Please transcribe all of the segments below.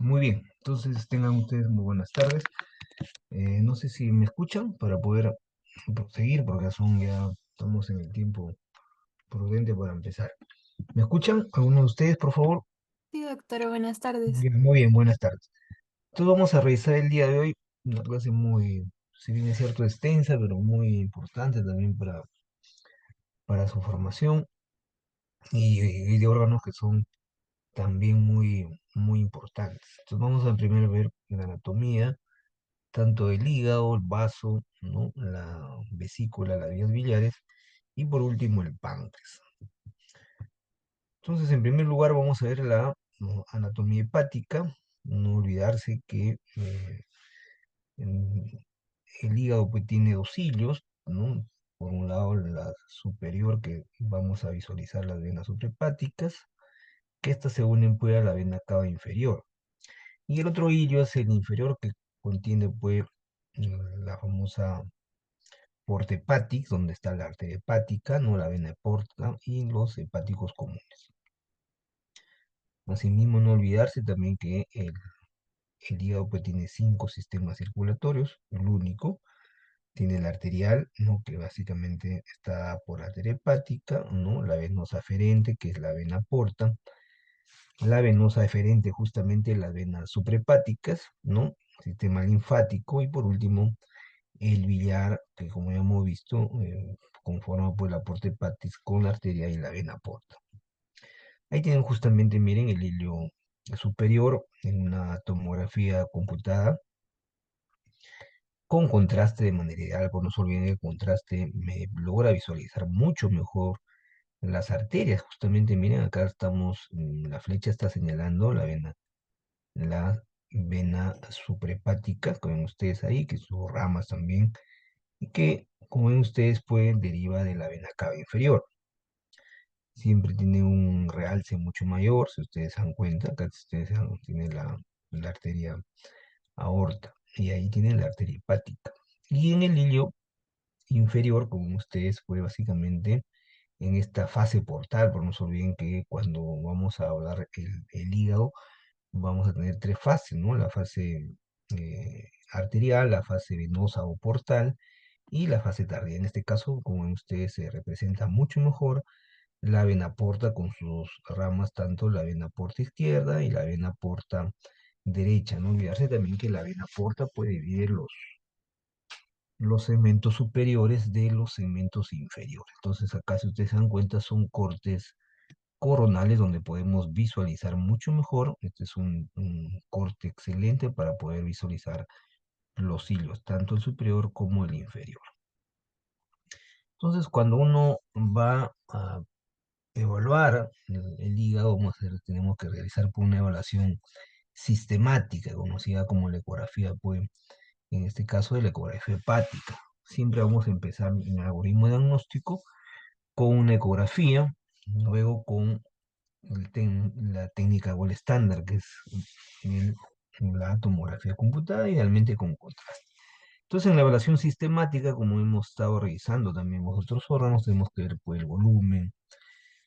Muy bien, entonces tengan ustedes muy buenas tardes. No sé si me escuchan para poder proseguir, porque ya estamos en el tiempo prudente para empezar. ¿Me escuchan? ¿Alguno de ustedes, por favor? Sí, doctora, buenas tardes. Bien, muy bien, buenas tardes. Entonces vamos a revisar el día de hoy una clase muy, si bien es cierto, extensa, pero muy importante también para su formación y de órganos que son también muy importantes. Entonces vamos a primero ver la anatomía tanto el hígado, el vaso, ¿no? La vesícula, las vías biliares y por último el páncreas. Entonces, en primer lugar vamos a ver la, ¿no?, anatomía hepática. No olvidarse que en- el hígado pues tiene dos cilios, ¿no? Por un lado la superior que vamos a visualizar las venas suprahepáticas, que estas se unen pues a la vena cava inferior. Y el otro hilio es el inferior que contiene pues la famosa porta hepatic, donde está la arteria hepática, no la vena porta y los hepáticos comunes. Asimismo, no olvidarse también que el hígado pues, tiene cinco sistemas circulatorios, el único. Tiene el arterial, ¿no?, que básicamente está por arteria hepática, ¿no? La venosa aferente, que es la vena porta. La venosa eferente, justamente las venas suprahepáticas, ¿no? Sistema linfático. Y por último, el billar, que como ya hemos visto, conforma pues la porta hepatis con la arteria y la vena porta. Ahí tienen justamente, miren, el hilio superior en una tomografía computada con contraste de manera ideal, por no se olviden el contraste me logra visualizar mucho mejor las arterias. Justamente, miren, acá estamos, la flecha está señalando la vena suprahepática, como ven ustedes ahí, que sus ramas también y que, como ven ustedes, pues deriva de la vena cava inferior. Siempre tiene un realce mucho mayor, si ustedes se dan cuenta, acá ustedes tienen la arteria aorta y ahí tienen la arteria hepática. Y en el hilio inferior, como ustedes, pues básicamente en esta fase portal, pero no se olviden que cuando vamos a hablar el hígado, vamos a tener tres fases, ¿no? La fase arterial, la fase venosa o portal y la fase tardía. En este caso, como ven ustedes, se representa mucho mejor la vena porta con sus ramas, tanto la vena porta izquierda y la vena porta derecha. No olvidarse también que la vena porta puede dividir los segmentos superiores de los segmentos inferiores. Entonces acá, si ustedes se dan cuenta, son cortes coronales donde podemos visualizar mucho mejor. Este es un corte excelente para poder visualizar los hilos, tanto el superior como el inferior. Entonces, cuando uno va a evaluar el hígado, tenemos que realizar pues, una evaluación sistemática, conocida como la ecografía, pues, en este caso de la ecografía hepática. Siempre vamos a empezar en el algoritmo diagnóstico con una ecografía, luego con la técnica gold estándar, que es el- la tomografía computada, idealmente con contraste. Entonces, en la evaluación sistemática, como hemos estado revisando también los otros órganos, tenemos que ver pues, el volumen,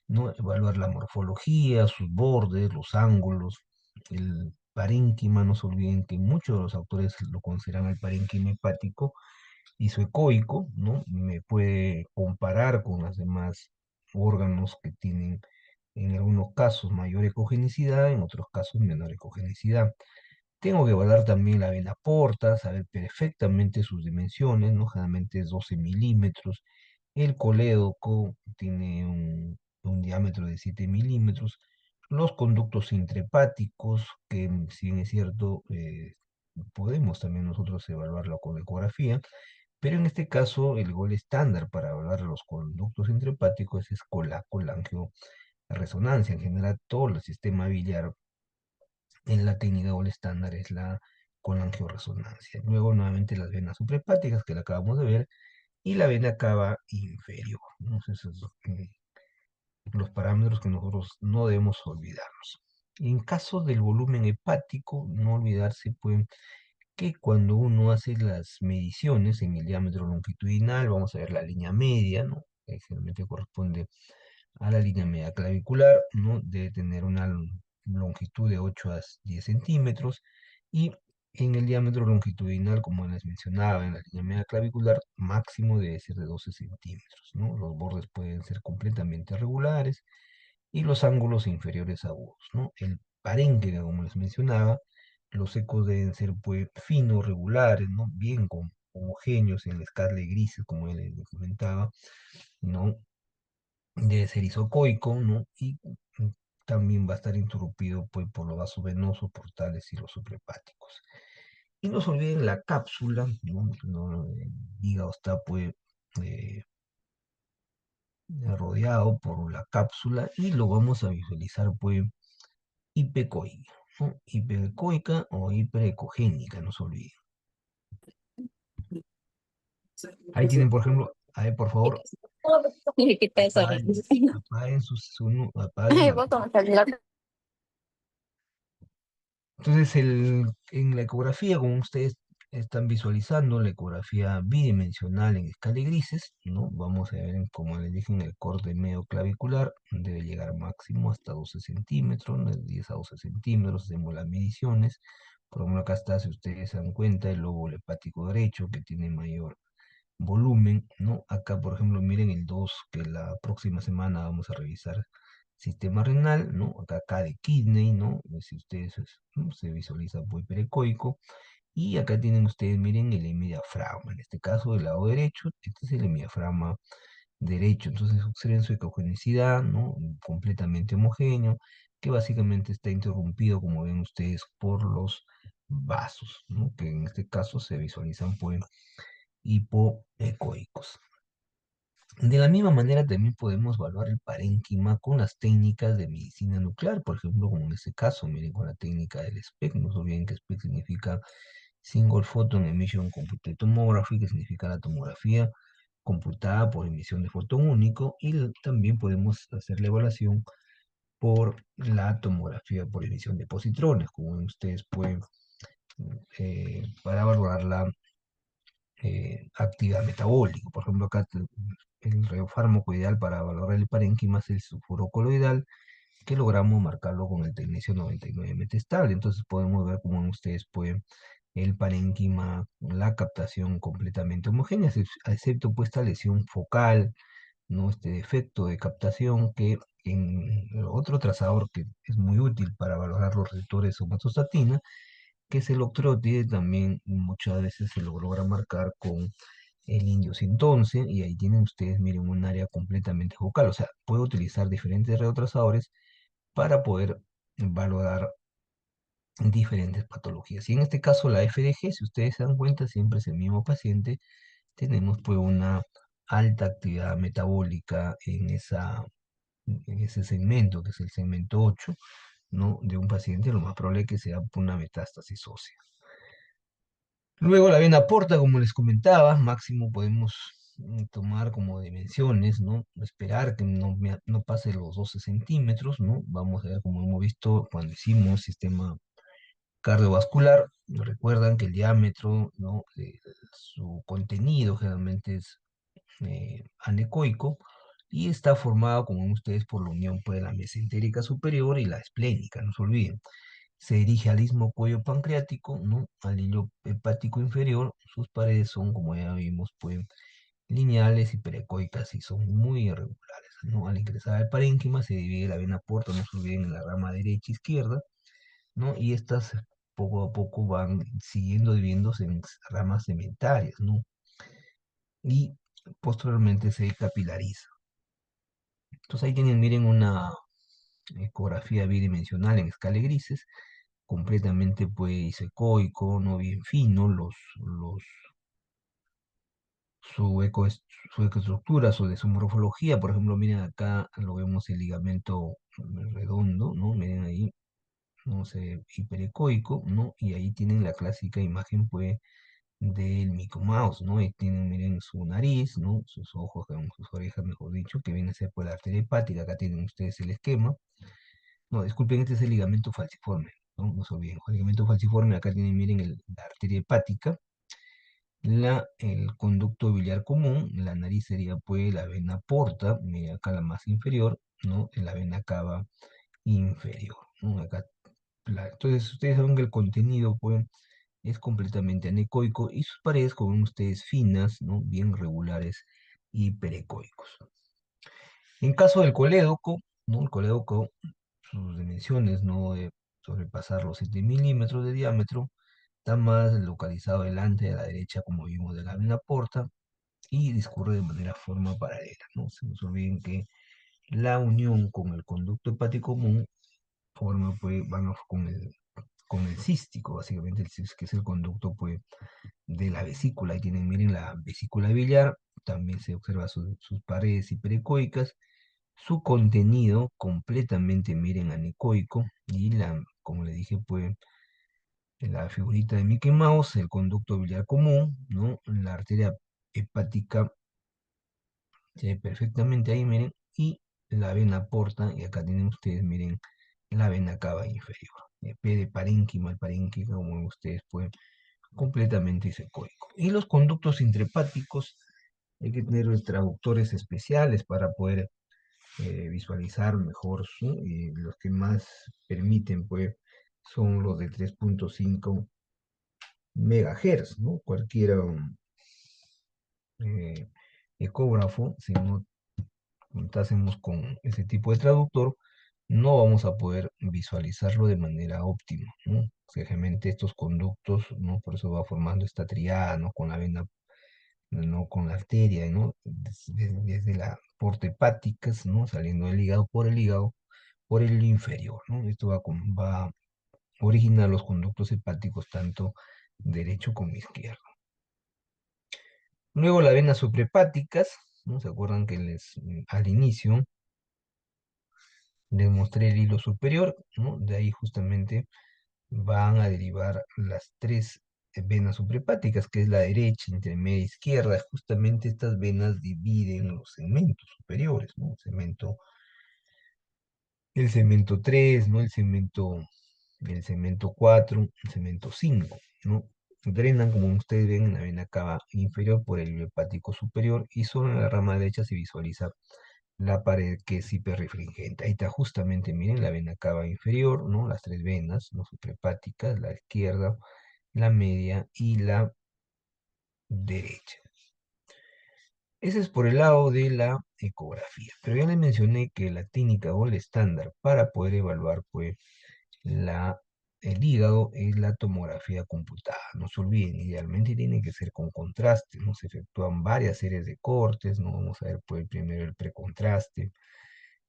¿no? Evaluar la morfología, sus bordes, los ángulos, el parénquima. No se olviden que muchos de los autores lo consideran el parénquima hepático isoecoico, ¿no? Me puede comparar con los demás órganos que tienen en algunos casos mayor ecogenicidad, en otros casos menor ecogenicidad. Tengo que evaluar también la vena porta, saber perfectamente sus dimensiones, ¿no? Generalmente es 12 milímetros. El colédoco tiene un diámetro de 7 milímetros. Los conductos intrahepáticos, que si bien es cierto, podemos también nosotros evaluarlo con ecografía, pero en este caso el gol estándar para evaluar los conductos intrahepáticos es con la colangioresonancia. En general, todo el sistema biliar en la técnica gol estándar es la colangioresonancia. Luego, nuevamente, las venas suprahepáticas, que la acabamos de ver, y la vena cava inferior, ¿no? Esos son los parámetros que nosotros no debemos olvidarnos. En caso del volumen hepático, no olvidarse, pues, que cuando uno hace las mediciones en el diámetro longitudinal, vamos a ver la línea media, ¿no? Que generalmente corresponde a la línea media clavicular, ¿no? Debe tener una longitud de 8 a 10 centímetros y en el diámetro longitudinal, como les mencionaba, en la línea media clavicular, máximo debe ser de 12 centímetros, ¿no? Los bordes pueden ser completamente regulares y los ángulos inferiores agudos, ¿no? El parénquima, como les mencionaba, los ecos deben ser pues finos, regulares, ¿no? Bien homogéneos en la escala de grises, como él les comentaba, ¿no? Debe ser isocoico, ¿no? Y también va a estar interrumpido pues, por los vasos venosos, portales y los suprahepáticos. Y no se olviden la cápsula, ¿no? El hígado está pues eh, rodeado por la cápsula y lo vamos a visualizar pues hipecoica, ¿no? Hipecoica o hiperecogénica, no se olviden. Ahí tienen, por ejemplo, a ver, por favor, ¿Qué tal eso? apaguen, apaguen la luz. Entonces, en la ecografía, como ustedes están visualizando, la ecografía bidimensional en escala de grises, ¿no? Vamos a ver, como les dije, en el corte medio clavicular, debe llegar máximo hasta 12 centímetros, ¿no? De 10 a 12 centímetros, hacemos las mediciones. Por ejemplo, acá está, si ustedes se dan cuenta, el lóbulo hepático derecho, que tiene mayor volumen, ¿no? Acá, por ejemplo, miren el 2 que la próxima semana vamos a revisar sistema renal, ¿no? Acá de kidney, ¿no? Si ustedes ¿no? Se visualiza muy perecoico. Y acá tienen ustedes, miren, el hemidiafragma. En este caso, del lado derecho, este es el hemidiafragma derecho. Entonces, observen su ecogenicidad, ¿no? Completamente homogéneo, que básicamente está interrumpido, como ven ustedes, por los vasos, ¿no? Que en este caso se visualizan, pues, hipoecoicos. De la misma manera también podemos evaluar el parénquima con las técnicas de medicina nuclear, por ejemplo, como en este caso, miren, con la técnica del SPECT, no se olviden que SPECT significa Single Photon Emission Computed Tomography, que significa la tomografía computada por emisión de fotón único, y también podemos hacer la evaluación por la tomografía por emisión de positrones, como ustedes pueden, para valorar la actividad metabólica. Por ejemplo, acá el radiofármaco ideal para valorar el parénquima es el sulfuro coloidal, que logramos marcarlo con el tecnecio 99 metestable. Entonces podemos ver cómo ustedes pueden el parénquima, la captación completamente homogénea, excepto pues esta lesión focal, ¿no? Este defecto de captación que en otro trazador que es muy útil para valorar los receptores somatostatina, que es el octreotide, también muchas veces se lo logra marcar con el indio sintonce, y ahí tienen ustedes, miren, un área completamente focal, o sea, puedo utilizar diferentes retrotrazadores para poder valorar diferentes patologías. Y en este caso la FDG, si ustedes se dan cuenta, siempre es el mismo paciente, tenemos pues una alta actividad metabólica en ese segmento, que es el segmento 8, ¿no? De un paciente, lo más probable es que sea una metástasis ósea. Luego la vena porta, como les comentaba, máximo podemos tomar como dimensiones, ¿no? Esperar que no pase los 12 centímetros, ¿no? Vamos a ver, como hemos visto cuando hicimos sistema cardiovascular, recuerdan que el diámetro, ¿no? Su contenido generalmente es anecoico y está formado, como ven ustedes, por la unión pues, de la mesentérica superior y la esplénica, no se olviden. Se dirige al istmo cuello pancreático, ¿no? Al hilo hepático inferior. Sus paredes son, como ya vimos, pues, lineales y perecoicas y son muy irregulares, ¿no? Al ingresar al parénquima se divide la vena porta, no se olviden, en la rama derecha e izquierda, ¿no? Y estas poco a poco van siguiendo dividiéndose en ramas segmentarias, ¿no? Y posteriormente se capilariza. Entonces ahí tienen, miren, una ecografía bidimensional en escala de grises, completamente pues isecoico, no bien fino, su, eco, su ecoestructura, su morfología, por ejemplo, miren acá, lo vemos el ligamento redondo, ¿no? Miren ahí, no sé, hiperecoico, ¿no? Y ahí tienen la clásica imagen, pues, del Mickey Mouse, ¿no? Y tienen, miren, su nariz, ¿no? Sus ojos, sus orejas, mejor dicho, que viene a ser por la arteria hepática. Acá tienen ustedes el esquema. No, disculpen, este es el ligamento falciforme, ¿no? No se olviden. El ligamento falciforme, acá tienen, miren, la arteria hepática, el conducto biliar común, la nariz sería, pues, la vena porta, miren acá la más inferior, ¿no? En la vena cava inferior. ¿no? Acá, entonces ustedes saben que el contenido, pues, es completamente anecoico y sus paredes, como ven ustedes, finas, ¿no? Bien regulares y perecoicos. En caso del colédoco, ¿no? El colédoco, sus dimensiones no debe sobrepasar los 7 milímetros de diámetro, está más localizado delante de la derecha, como vimos, de la vena porta, y discurre de manera forma paralela, ¿no? Se nos olviden que la unión con el conducto hepático común forma, pues, van con el cístico, básicamente, que es el conducto, pues, de la vesícula. Ahí tienen, miren, la vesícula biliar, también se observa sus paredes hiperecoicas, su contenido completamente, miren, anecoico, y como le dije, pues, en la figurita de Mickey Mouse, el conducto biliar común, ¿no? La arteria hepática se ve perfectamente ahí, miren, y la vena porta, y acá tienen ustedes, miren, la vena cava inferior. P de parénquima, el parénquima, como ven ustedes, pues, completamente secoico. Y los conductos intrahepáticos, hay que tener traductores especiales para poder visualizar mejor los que más permiten, pues, son los de 3.5 megahertz, ¿no? Cualquier eh, ecógrafo, si no contásemos con ese tipo de traductor, no vamos a poder visualizarlo de manera óptima, ¿no? Seguramente estos conductos, ¿no? Por eso va formando esta triada, ¿no? Con la vena, ¿no? Con la arteria, ¿no? Desde la porta hepática, ¿no? Saliendo del hígado por el inferior, ¿no? Esto va a originar los conductos hepáticos tanto derecho como izquierdo. Luego las venas suprahepáticas, ¿no? ¿Se acuerdan que al inicio les mostré el hilo superior, ¿no? De ahí justamente van a derivar las tres venas suprahepáticas, que es la derecha, intermedia, izquierda. Justamente estas venas dividen los segmentos superiores, ¿no? El segmento 3, ¿no? El segmento 4, el segmento 5, ¿no? Drenan, como ustedes ven, en la vena cava inferior por el hilo hepático superior, y solo en la rama derecha se visualiza la pared que es hiperrefringente. Ahí está justamente, miren, la vena cava inferior, ¿no? Las tres venas, ¿no? Suprahepáticas, la izquierda, la media y la derecha. Ese es por el lado de la ecografía. Pero ya les mencioné que la técnica o el estándar para poder evaluar, pues, la, el hígado es la tomografía computada. No se olviden, idealmente tiene que ser con contraste, ¿no? Se efectúan varias series de cortes, ¿no? Vamos a ver, pues, primero el precontraste,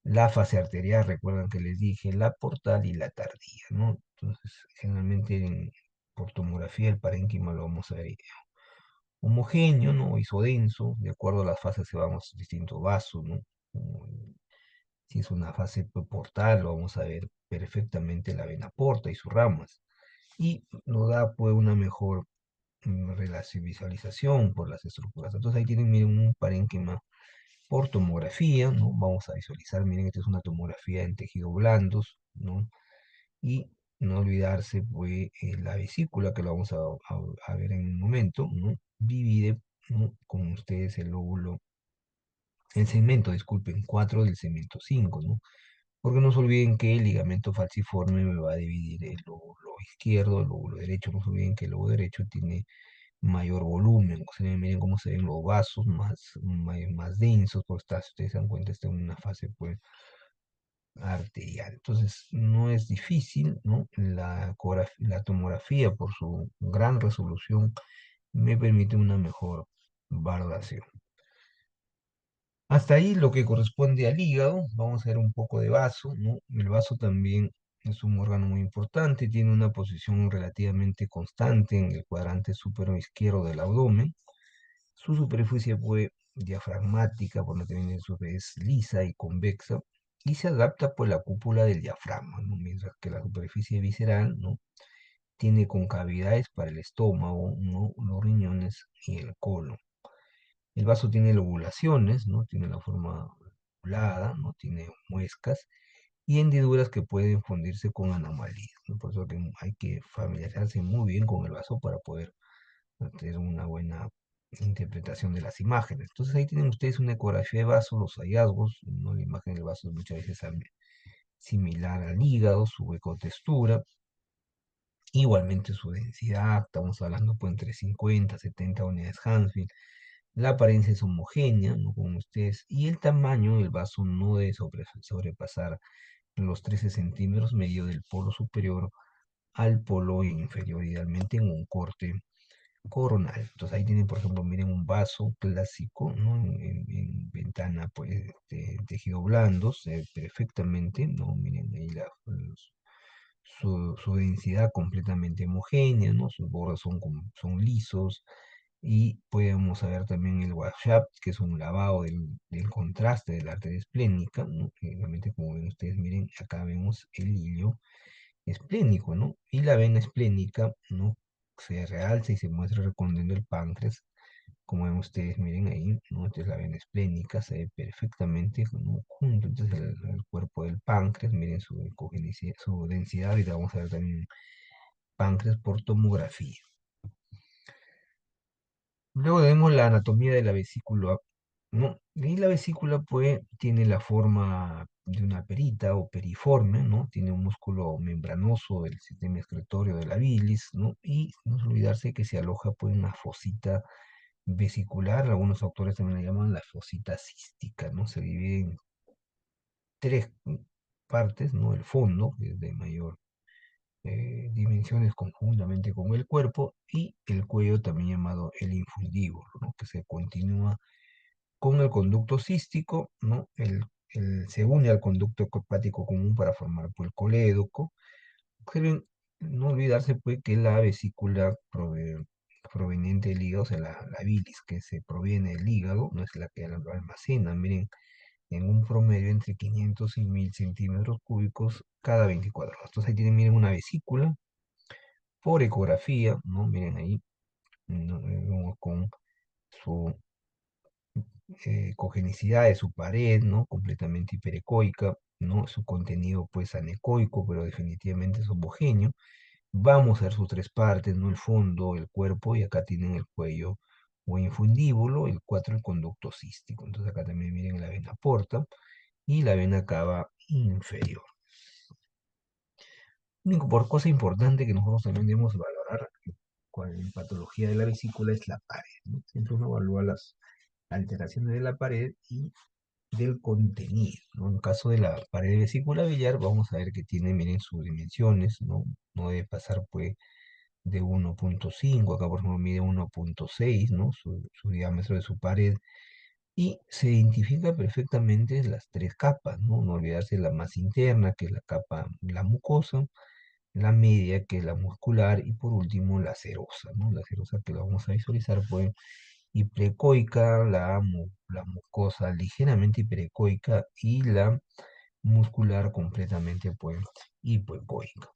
la fase arterial, recuerdan que les dije, la portal y la tardía, ¿no? Entonces, generalmente por tomografía el parénquima lo vamos a ver homogéneo, ¿no? Isodenso, de acuerdo a las fases se van a los distintos vasos, ¿no? Si es una fase portal, lo vamos a ver perfectamente la vena porta y sus ramas. Y nos da, pues, una mejor relación, visualización por las estructuras. Entonces ahí tienen, miren, un parénquima por tomografía, ¿no? Vamos a visualizar, miren, esta es una tomografía en tejidos blandos, ¿no? Y no olvidarse, pues, la vesícula, que lo vamos a ver en un momento, ¿no? Divide, ¿no? Con ustedes el segmento, disculpen, 4 del segmento 5, ¿no? Porque no se olviden que el ligamento falciforme me va a dividir el lóbulo izquierdo, el lóbulo derecho. No se olviden que el lóbulo derecho tiene mayor volumen. O sea, miren cómo se ven los vasos más densos, porque si ustedes se dan cuenta, está en una fase, pues, arterial. Entonces, no es difícil, ¿no? La tomografía, por su gran resolución, me permite una mejor valoración. Hasta ahí lo que corresponde al hígado. Vamos a ver un poco de vaso, ¿no? El vaso también es un órgano muy importante, tiene una posición relativamente constante en el cuadrante superior izquierdo del abdomen. Su superficie fue diafragmática, por lo que viene es lisa y convexa, y se adapta por la cúpula del diafragma, ¿no? Mientras que la superficie visceral, ¿no? Tiene concavidades para el estómago, ¿no? Los riñones y el colon. El vaso tiene lobulaciones, ¿no? Tiene la forma lobulada, ¿no? Tiene muescas y hendiduras que pueden fundirse con anomalías, ¿no? Por eso que hay que familiarizarse muy bien con el vaso para poder tener una buena interpretación de las imágenes. Entonces ahí tienen ustedes una ecografía de vaso, los hallazgos, ¿no? La imagen del vaso muchas veces similar al hígado, su ecotextura, igualmente su densidad, estamos hablando pues entre 50 70 unidades Hansfield. La apariencia es homogénea, ¿no? Como ustedes, y el tamaño del vaso no debe sobrepasar los 13 centímetros medio del polo superior al polo inferior, idealmente en un corte coronal. Entonces ahí tienen, por ejemplo, miren un vaso clásico, ¿no? En ventana, pues, de tejido blando, se ve perfectamente, ¿no? Miren ahí su densidad completamente homogénea, ¿no? Sus bordes son lisos. Y podemos ver también el washout, que es un lavado del contraste de la arteria esplénica, ¿no? Realmente, como ven ustedes, miren, acá vemos el hilio esplénico, ¿no? Y la vena esplénica, ¿no? Se realza y se muestra recorriendo el páncreas, como ven ustedes, miren ahí, ¿no? Esta es la vena esplénica, se ve perfectamente, ¿no? Junto entonces al cuerpo del páncreas, miren su densidad, y vamos a ver también páncreas por tomografía. Luego vemos la anatomía de la vesícula, ¿no? Y la vesícula, pues, tiene la forma de una perita o periforme, ¿no? Tiene un músculo membranoso del sistema excretorio de la bilis, ¿no? Y no olvidarse que se aloja, pues, en una fosita vesicular. Algunos autores también la llaman la fosita cística, ¿no? Se divide en tres partes, ¿no? El fondo, que es de mayor dimensiones conjuntamente con el cuerpo, y el cuello, también llamado el infundíbulo, ¿no? Que se continúa con el conducto cístico, ¿no? Se une al conducto hepático común para formar, pues, el colédoco. Deben no olvidarse, pues, que la vesícula proveniente del hígado, o sea, la bilis que se proviene del hígado, no es la que lo almacena, miren, en un promedio entre 500 y 1000 centímetros cúbicos cada 24 horas. Entonces ahí tienen, miren, una vesícula por ecografía, ¿no? Miren ahí, ¿no? Con su cogenicidad de su pared, ¿no? Completamente hiperecoica, ¿no? Su contenido, pues, anecoico, pero definitivamente es homogéneo. Vamos a ver sus tres partes, ¿no? El fondo, el cuerpo, y acá tienen el cuello o infundíbulo, el 4 el conducto cístico. Entonces acá también miren la vena porta y la vena cava inferior. Único por cosa importante que nosotros también debemos valorar en patología de la vesícula es la pared, ¿no? Siempre uno evalúa las alteraciones de la pared y del contenido, ¿no? En caso de la pared vesicular biliar, vamos a ver que tiene, miren, sus dimensiones, ¿no? No debe pasar, pues, de 1.5, acá por ejemplo mide 1.6, ¿no? Su diámetro de su pared, y se identifica perfectamente las tres capas, ¿no? No olvidarse la más interna, que es la capa, la mucosa, la media, que es la muscular, y por último la serosa, ¿no? La serosa, que la vamos a visualizar, pues, hiperecoica, la mucosa ligeramente hiperecoica, y la muscular completamente, pues, hipoecoica.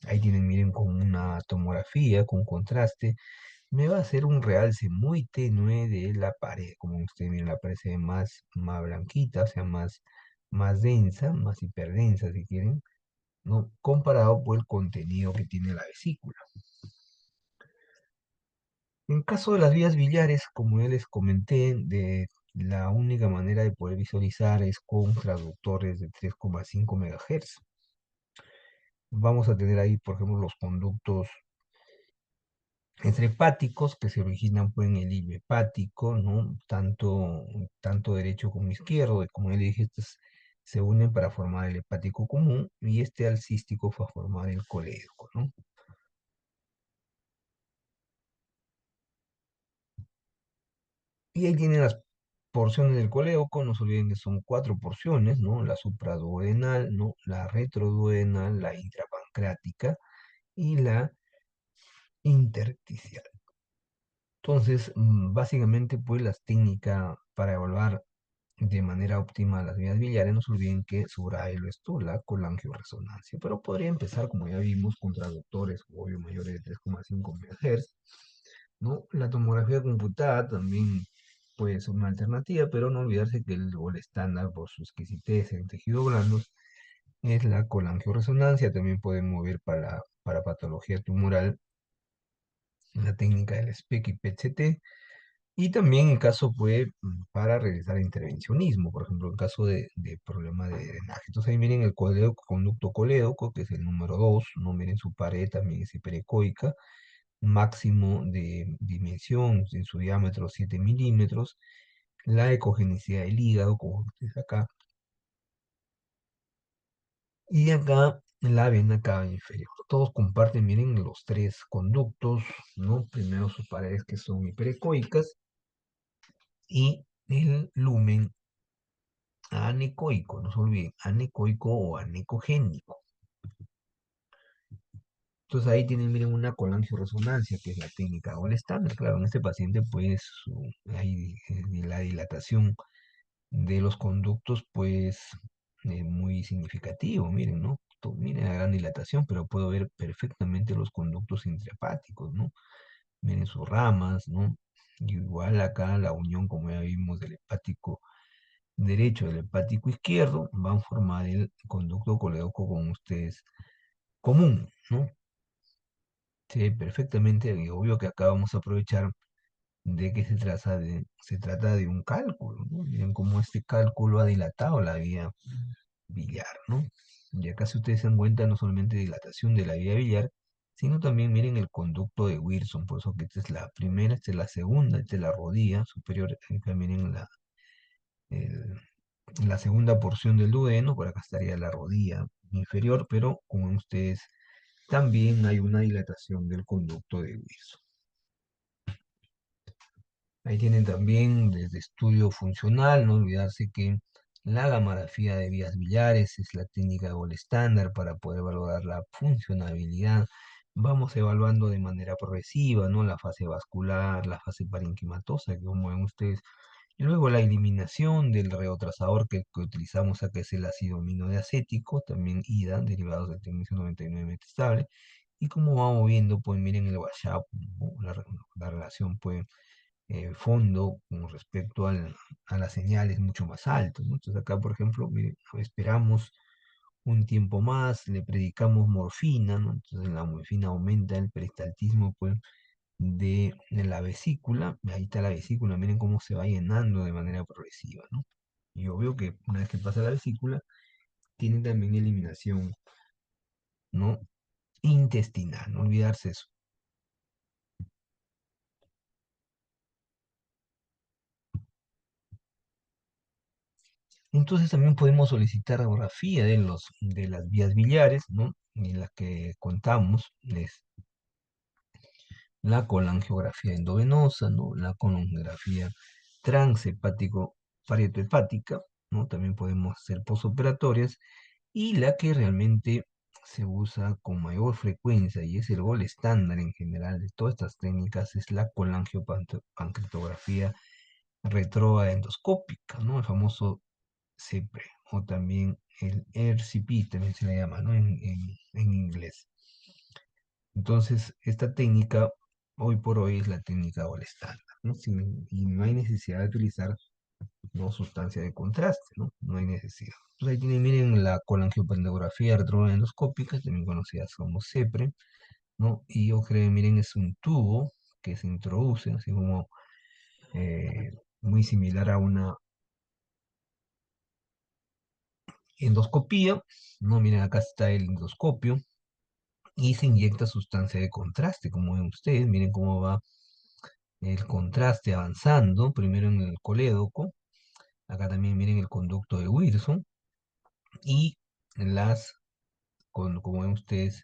Ahí tienen, miren, con una tomografía, con contraste, me va a hacer un realce muy tenue de la pared. Como ustedes miren, la pared se ve más blanquita, o sea, más densa, más hiperdensa, si quieren, ¿no? Comparado por el contenido que tiene la vesícula. En caso de las vías biliares, como ya les comenté, la única manera de poder visualizar es con traductores de 3,5 MHz. Vamos a tener ahí, por ejemplo, los conductos entre hepáticos que se originan, pues, en el hilo hepático, ¿no? Tanto derecho como izquierdo, como ya le dije, estos se unen para formar el hepático común, y este al cístico para formar el colédoco, ¿no? Y ahí tienen las porciones del colédoco. No se olviden que son cuatro porciones, ¿no? La supraduodenal, ¿no? La retroduodenal, la intrapancreática y la intersticial. Entonces, básicamente, pues, las técnicas para evaluar de manera óptima las vías biliares, no se olviden que subrayelo esto, la colangioresonancia. Pero podría empezar, como ya vimos, con traductores obvio mayores de 3,5 MHz, ¿no? La tomografía computada también puede ser una alternativa, pero no olvidarse que el estándar, por su exquisitez en tejido blando, es la colangioresonancia. También podemos ver para patología tumoral la técnica del SPECT y PET-CT, Y también en caso puede para realizar intervencionismo, por ejemplo, en caso de problema de drenaje. Entonces ahí miren el conducto colédoco, que es el número 2, no miren su pared también es hiperecoica, máximo de dimensión en su diámetro 7 milímetros, la ecogenicidad del hígado, como ustedes acá, y acá la vena cava inferior. Todos comparten, miren, los tres conductos, ¿no? Primero sus paredes que son hiperecoicas y el lumen anecoico, no se olviden, anecoico o anecogénico. Entonces ahí tienen, miren, una colangioresonancia, que es la técnica o el estándar. Claro, en este paciente, pues, hay la dilatación de los conductos, pues, muy significativo, miren, ¿no? Miren la gran dilatación, pero puedo ver perfectamente los conductos intrahepáticos, ¿no? Miren sus ramas, ¿no? Igual acá la unión, como ya vimos, del hepático derecho del hepático izquierdo, van a formar el conducto colédoco con ustedes común, ¿no? Sí, perfectamente, y obvio que acá vamos a aprovechar de que se trata de un cálculo, ¿no? Miren cómo este cálculo ha dilatado la vía biliar, ¿no? Y acá, si ustedes se dan cuenta, no solamente dilatación de la vía biliar, sino también miren el conducto de Wilson, por eso que esta es la primera, esta es la segunda, esta es la rodilla superior, acá miren el- la segunda porción del duodeno, por acá estaría la rodilla inferior, pero como ven ustedes, también hay una dilatación del conducto de Wilson. Ahí tienen también desde estudio funcional, no olvidarse que la gamografía de vías biliares es la técnica de gol estándar para poder valorar la funcionabilidad. Vamos evaluando de manera progresiva, ¿no? La fase vascular, la fase parenquimatosa, que como ven ustedes. Y luego la eliminación del reotrasador que utilizamos acá es el ácido aminodeacético, también IDA, derivados del tecnicio 99 metestable. Y como vamos viendo, pues miren el washout, ¿no? La relación, pues fondo con respecto a la señal es mucho más alto, ¿no? Entonces acá, por ejemplo, miren, esperamos un tiempo más, le predicamos morfina, ¿no? Entonces la morfina aumenta el peristaltismo, pues, de la vesícula. Ahí está la vesícula, miren cómo se va llenando de manera progresiva, ¿no? Y obvio que una vez que pasa la vesícula, tiene también eliminación, ¿no? Intestinal, no olvidarse eso. Entonces también podemos solicitar radiografía de las vías biliares, ¿no? En las que contamos, es la colangiografía endovenosa, ¿no? La colangiografía transhepático parietohepática, ¿no? También podemos hacer posoperatorias, y la que realmente se usa con mayor frecuencia y es el gol estándar en general de todas estas técnicas es la colangiopancreatografía retroendoscópica, ¿no? El famoso CEPRE, o también el RCP, también se le llama, ¿no? En inglés. Entonces, esta técnica, hoy por hoy, es la técnica o el estándar, ¿no? Y no hay necesidad de utilizar, ¿no?, sustancia de contraste, ¿no? No hay necesidad. Entonces, ahí tienen, miren, la colangiopantografía retroendoscópica, también conocida como CEPRE, ¿no? Y yo creo, miren, es un tubo que se introduce, así como eh, muy similar a una endoscopía, ¿no? Miren, acá está el endoscopio, y se inyecta sustancia de contraste, como ven ustedes, miren cómo va el contraste avanzando, primero en el colédoco, acá también miren el conducto de Wilson, y las, como ven ustedes,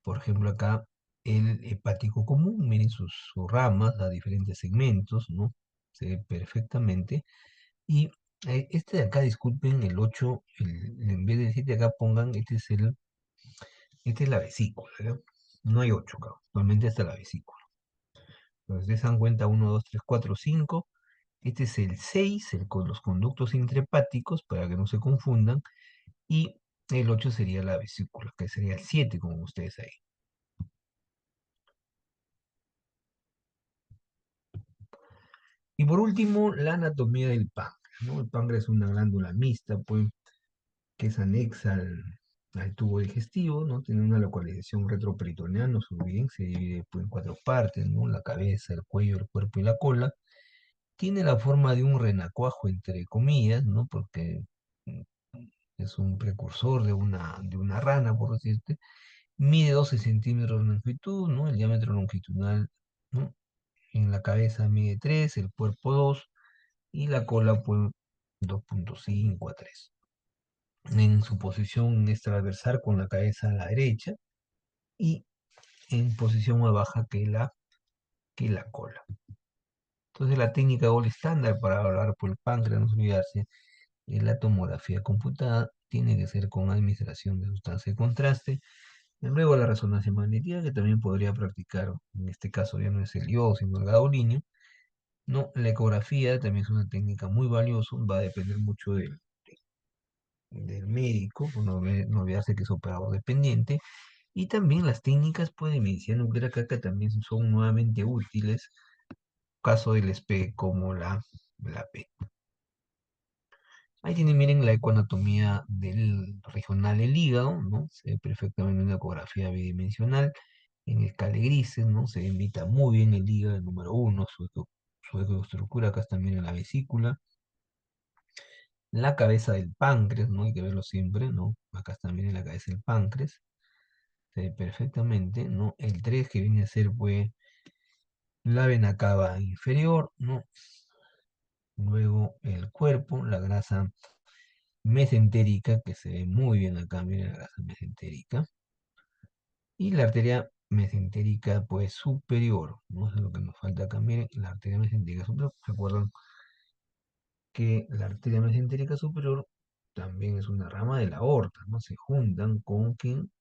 por ejemplo acá, el hepático común, miren sus ramas a diferentes segmentos, ¿no? Se ve perfectamente, y este de acá, disculpen, el 8 en vez del 7 acá pongan, esta es la vesícula, ¿ya? No hay 8 acá, solamente está la vesícula. Entonces, ustedes se dan cuenta, uno, 2, 3, 4, 5. Este es el 6, con los conductos intrahepáticos, para que no se confundan. Y el 8 sería la vesícula, que sería el 7, como ustedes ahí. Y por último, la anatomía del páncreas, ¿no? El páncreas es una glándula mixta, pues, que es anexa al tubo digestivo, ¿no? Tiene una localización retroperitoneal, no se olviden, se divide, pues, en cuatro partes, ¿no? La cabeza, el cuello, el cuerpo y la cola. Tiene la forma de un renacuajo, entre comillas, ¿no? Porque mm, es un precursor de una rana, por decirte. Mide 12 centímetros de longitud, ¿no? El diámetro longitudinal, ¿no? En la cabeza mide 3, el cuerpo 2 y la cola, pues, 2,5 a 3. En su posición es transversal con la cabeza a la derecha y en posición más baja que la cola. Entonces la técnica gold estándar para hablar por el páncreas, no olvidarse, es la tomografía computada, tiene que ser con administración de sustancia de contraste. Y luego la resonancia magnética, que también podría practicar, en este caso ya no es el yo, sino el gadolinio. No, la ecografía también es una técnica muy valiosa, va a depender mucho del médico, no olvidarse que es operador dependiente. Y también las técnicas pues, de medicina nuclear acá también son nuevamente útiles, caso del SPE como la P. Ahí tienen, miren, la ecoanatomía del regional del hígado, ¿no? Se ve perfectamente una ecografía bidimensional en escala de grises, ¿no? Se invita muy bien el hígado, el número uno, su ecoestructura, acá está también en la vesícula. La cabeza del páncreas, ¿no? Hay que verlo siempre, ¿no? Acá está también en la cabeza del páncreas. Se ve perfectamente, ¿no? El 3 que viene a ser, pues, la vena cava inferior, ¿no? Luego el cuerpo, la grasa mesentérica, que se ve muy bien acá, miren la grasa mesentérica. Y la arteria mesentérica, pues, superior, ¿no? Eso es lo que nos falta acá, miren, la arteria mesentérica superior. Recuerdan que la arteria mesentérica superior también es una rama de la aorta, ¿no? Se juntan con quien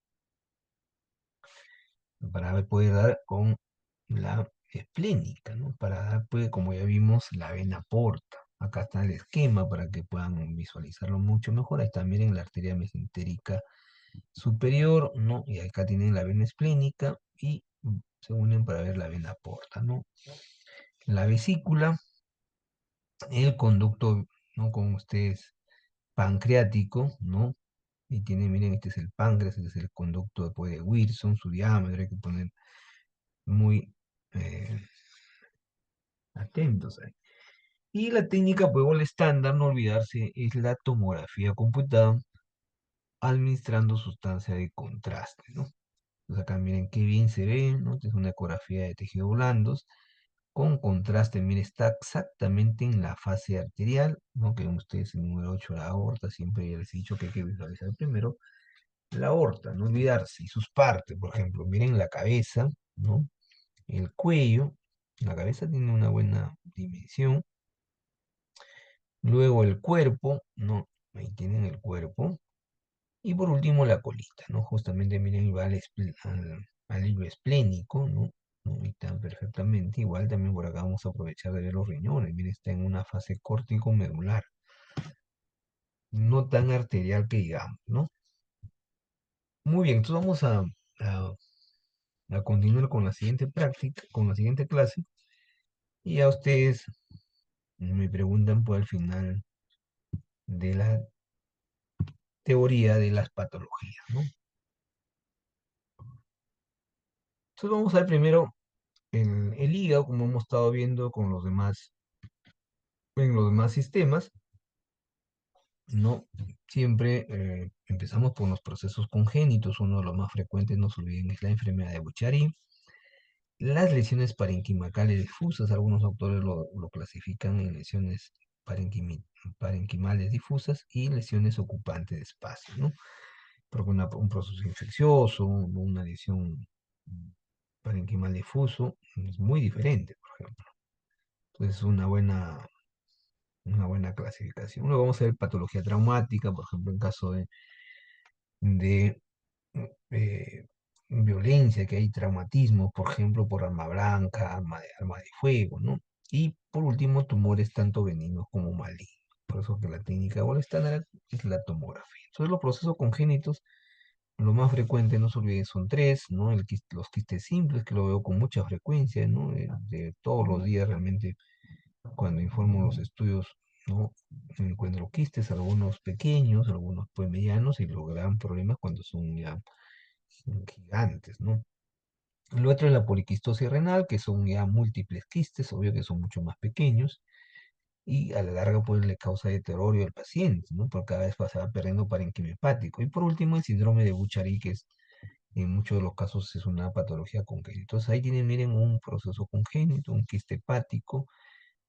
para poder dar con la esplénica, ¿no? Para dar, pues, como ya vimos, la vena porta. Acá está el esquema para que puedan visualizarlo mucho mejor. Ahí está, miren, la arteria mesentérica superior, ¿no? Y acá tienen la vena esplénica y se unen para ver la vena porta, ¿no? La vesícula, el conducto, ¿no? Con ustedes, pancreático, ¿no? Y tiene, miren, este es el páncreas, este es el conducto después de Wilson, su diámetro, hay que poner muy atentos ahí. Y la técnica, pues, o el estándar, no olvidarse, es la tomografía computada administrando sustancia de contraste, ¿no? Entonces acá miren qué bien se ve, ¿no? Esta es una ecografía de tejidos blandos con contraste, miren, está exactamente en la fase arterial, ¿no? Que ven ustedes el número 8 la aorta, siempre ya les he dicho que hay que visualizar primero la aorta, no olvidarse, y sus partes, por ejemplo, miren la cabeza, ¿no? El cuello, la cabeza tiene una buena dimensión. Luego el cuerpo, ¿no? Ahí tienen el cuerpo. Y por último la colita, ¿no? Justamente miren, va al hilo esplénico, ¿no? ¿No? Ahí están perfectamente. Igual también por acá vamos a aprovechar de ver los riñones. Miren, está en una fase córtico-medular. No tan arterial que digamos, ¿no? Muy bien, entonces vamos a, a continuar con la siguiente práctica, con la siguiente clase. Y ya ustedes me preguntan por el final de la teoría de las patologías, ¿no? Entonces vamos a ver primero el hígado, como hemos estado viendo con los demás, en los demás sistemas, ¿no? Siempre empezamos por los procesos congénitos, uno de los más frecuentes, no se olviden, es la enfermedad de Bucharí. Las lesiones parenquimacales difusas, algunos autores lo clasifican en lesiones parenquimales difusas y lesiones ocupantes de espacio, ¿no? Porque un proceso infeccioso, una lesión parenquimal difuso, es muy diferente, por ejemplo. Entonces, una buena clasificación. Luego vamos a ver patología traumática, por ejemplo, en caso de eh, violencia, que hay traumatismo, por ejemplo, por arma blanca, arma de fuego, ¿no? Y por último, tumores tanto benignos como malignos. Por eso que la técnica o estándar es la tomografía. Entonces, los procesos congénitos, lo más frecuente, no se olviden, son tres, ¿no? Los quistes simples, que lo veo con mucha frecuencia, ¿no? De todos los días realmente cuando informo los estudios, ¿no? Encuentro quistes, algunos pequeños, algunos pues medianos, y los gran problemas cuando son ya gigantes, ¿no? Lo otro es la poliquistosis renal, que son ya múltiples quistes, obvio que son mucho más pequeños. y a la larga pues le causa deterioro al paciente, ¿no? Porque cada vez se va perdiendo parénquima hepático. Y por último, el síndrome de Bucharý, que es en muchos de los casos es una patología congénita. Entonces ahí tienen, miren, un proceso congénito, un quiste hepático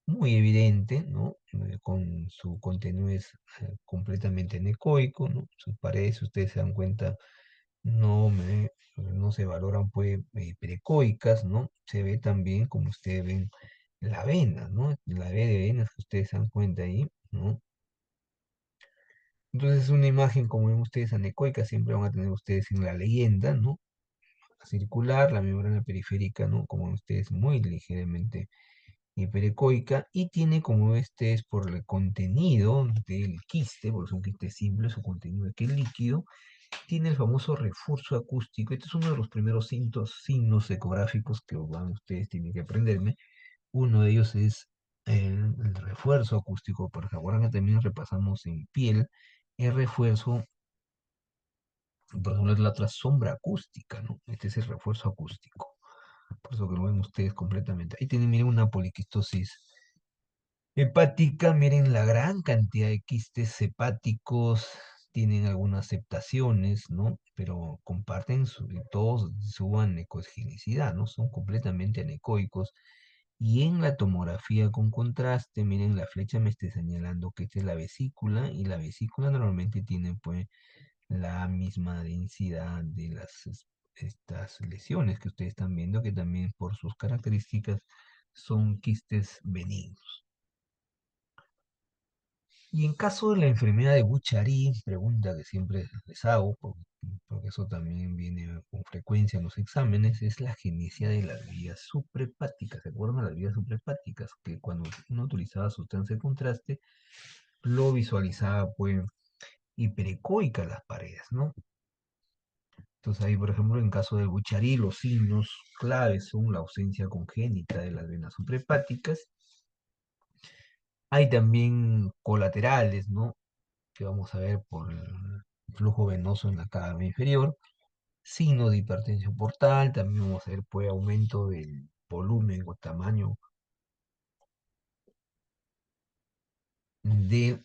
muy evidente, ¿no? Con su contenido es completamente anecoico, ¿no? Sus paredes, si ustedes se dan cuenta, no, no se valoran pues precoicas, ¿no? Se ve también, como ustedes ven, la vena, ¿no? La V de venas que ustedes se dan cuenta ahí, ¿no? Entonces es una imagen, como ven ustedes, anecoica, siempre van a tener ustedes en la leyenda, ¿no? Circular, la membrana periférica, ¿no? Como ven ustedes, muy ligeramente hiperecoica, y tiene, como este es por el contenido del quiste, porque es un quiste simple, su contenido que es líquido, tiene el famoso refuerzo acústico. Este es uno de los primeros signos ecográficos que ustedes tienen que aprenderme. Uno de ellos es el refuerzo acústico. Por ahora que también repasamos en piel, el refuerzo, por ejemplo, es la otra sombra acústica, ¿no? Este es el refuerzo acústico. Por eso que lo ven ustedes completamente. Ahí tienen, miren, una poliquistosis hepática, miren la gran cantidad de quistes hepáticos, tienen algunas aceptaciones, ¿no? Pero comparten todos su anecogenicidad, ¿no? Son completamente anecoicos. Y en la tomografía con contraste, miren, la flecha me está señalando que esta es la vesícula, y la vesícula normalmente tiene, pues, la misma densidad de estas lesiones que ustedes están viendo, que también por sus características son quistes benignos. Y en caso de la enfermedad de Bucharý, pregunta que siempre les hago, porque eso también viene con frecuencia en los exámenes, es la agenesia de las vías suprahepáticas. ¿Se acuerdan de las vías suprahepáticas? Que cuando uno utilizaba sustancia de contraste, lo visualizaba pues hiperecoica las paredes, ¿no? Entonces ahí, por ejemplo, en caso de Bucharý, los signos claves son la ausencia congénita de las venas suprahepáticas. Hay también colaterales, ¿no? Que vamos a ver por el flujo venoso en la cámara inferior, signo de hipertensión portal, también vamos a ver pues aumento del volumen o tamaño del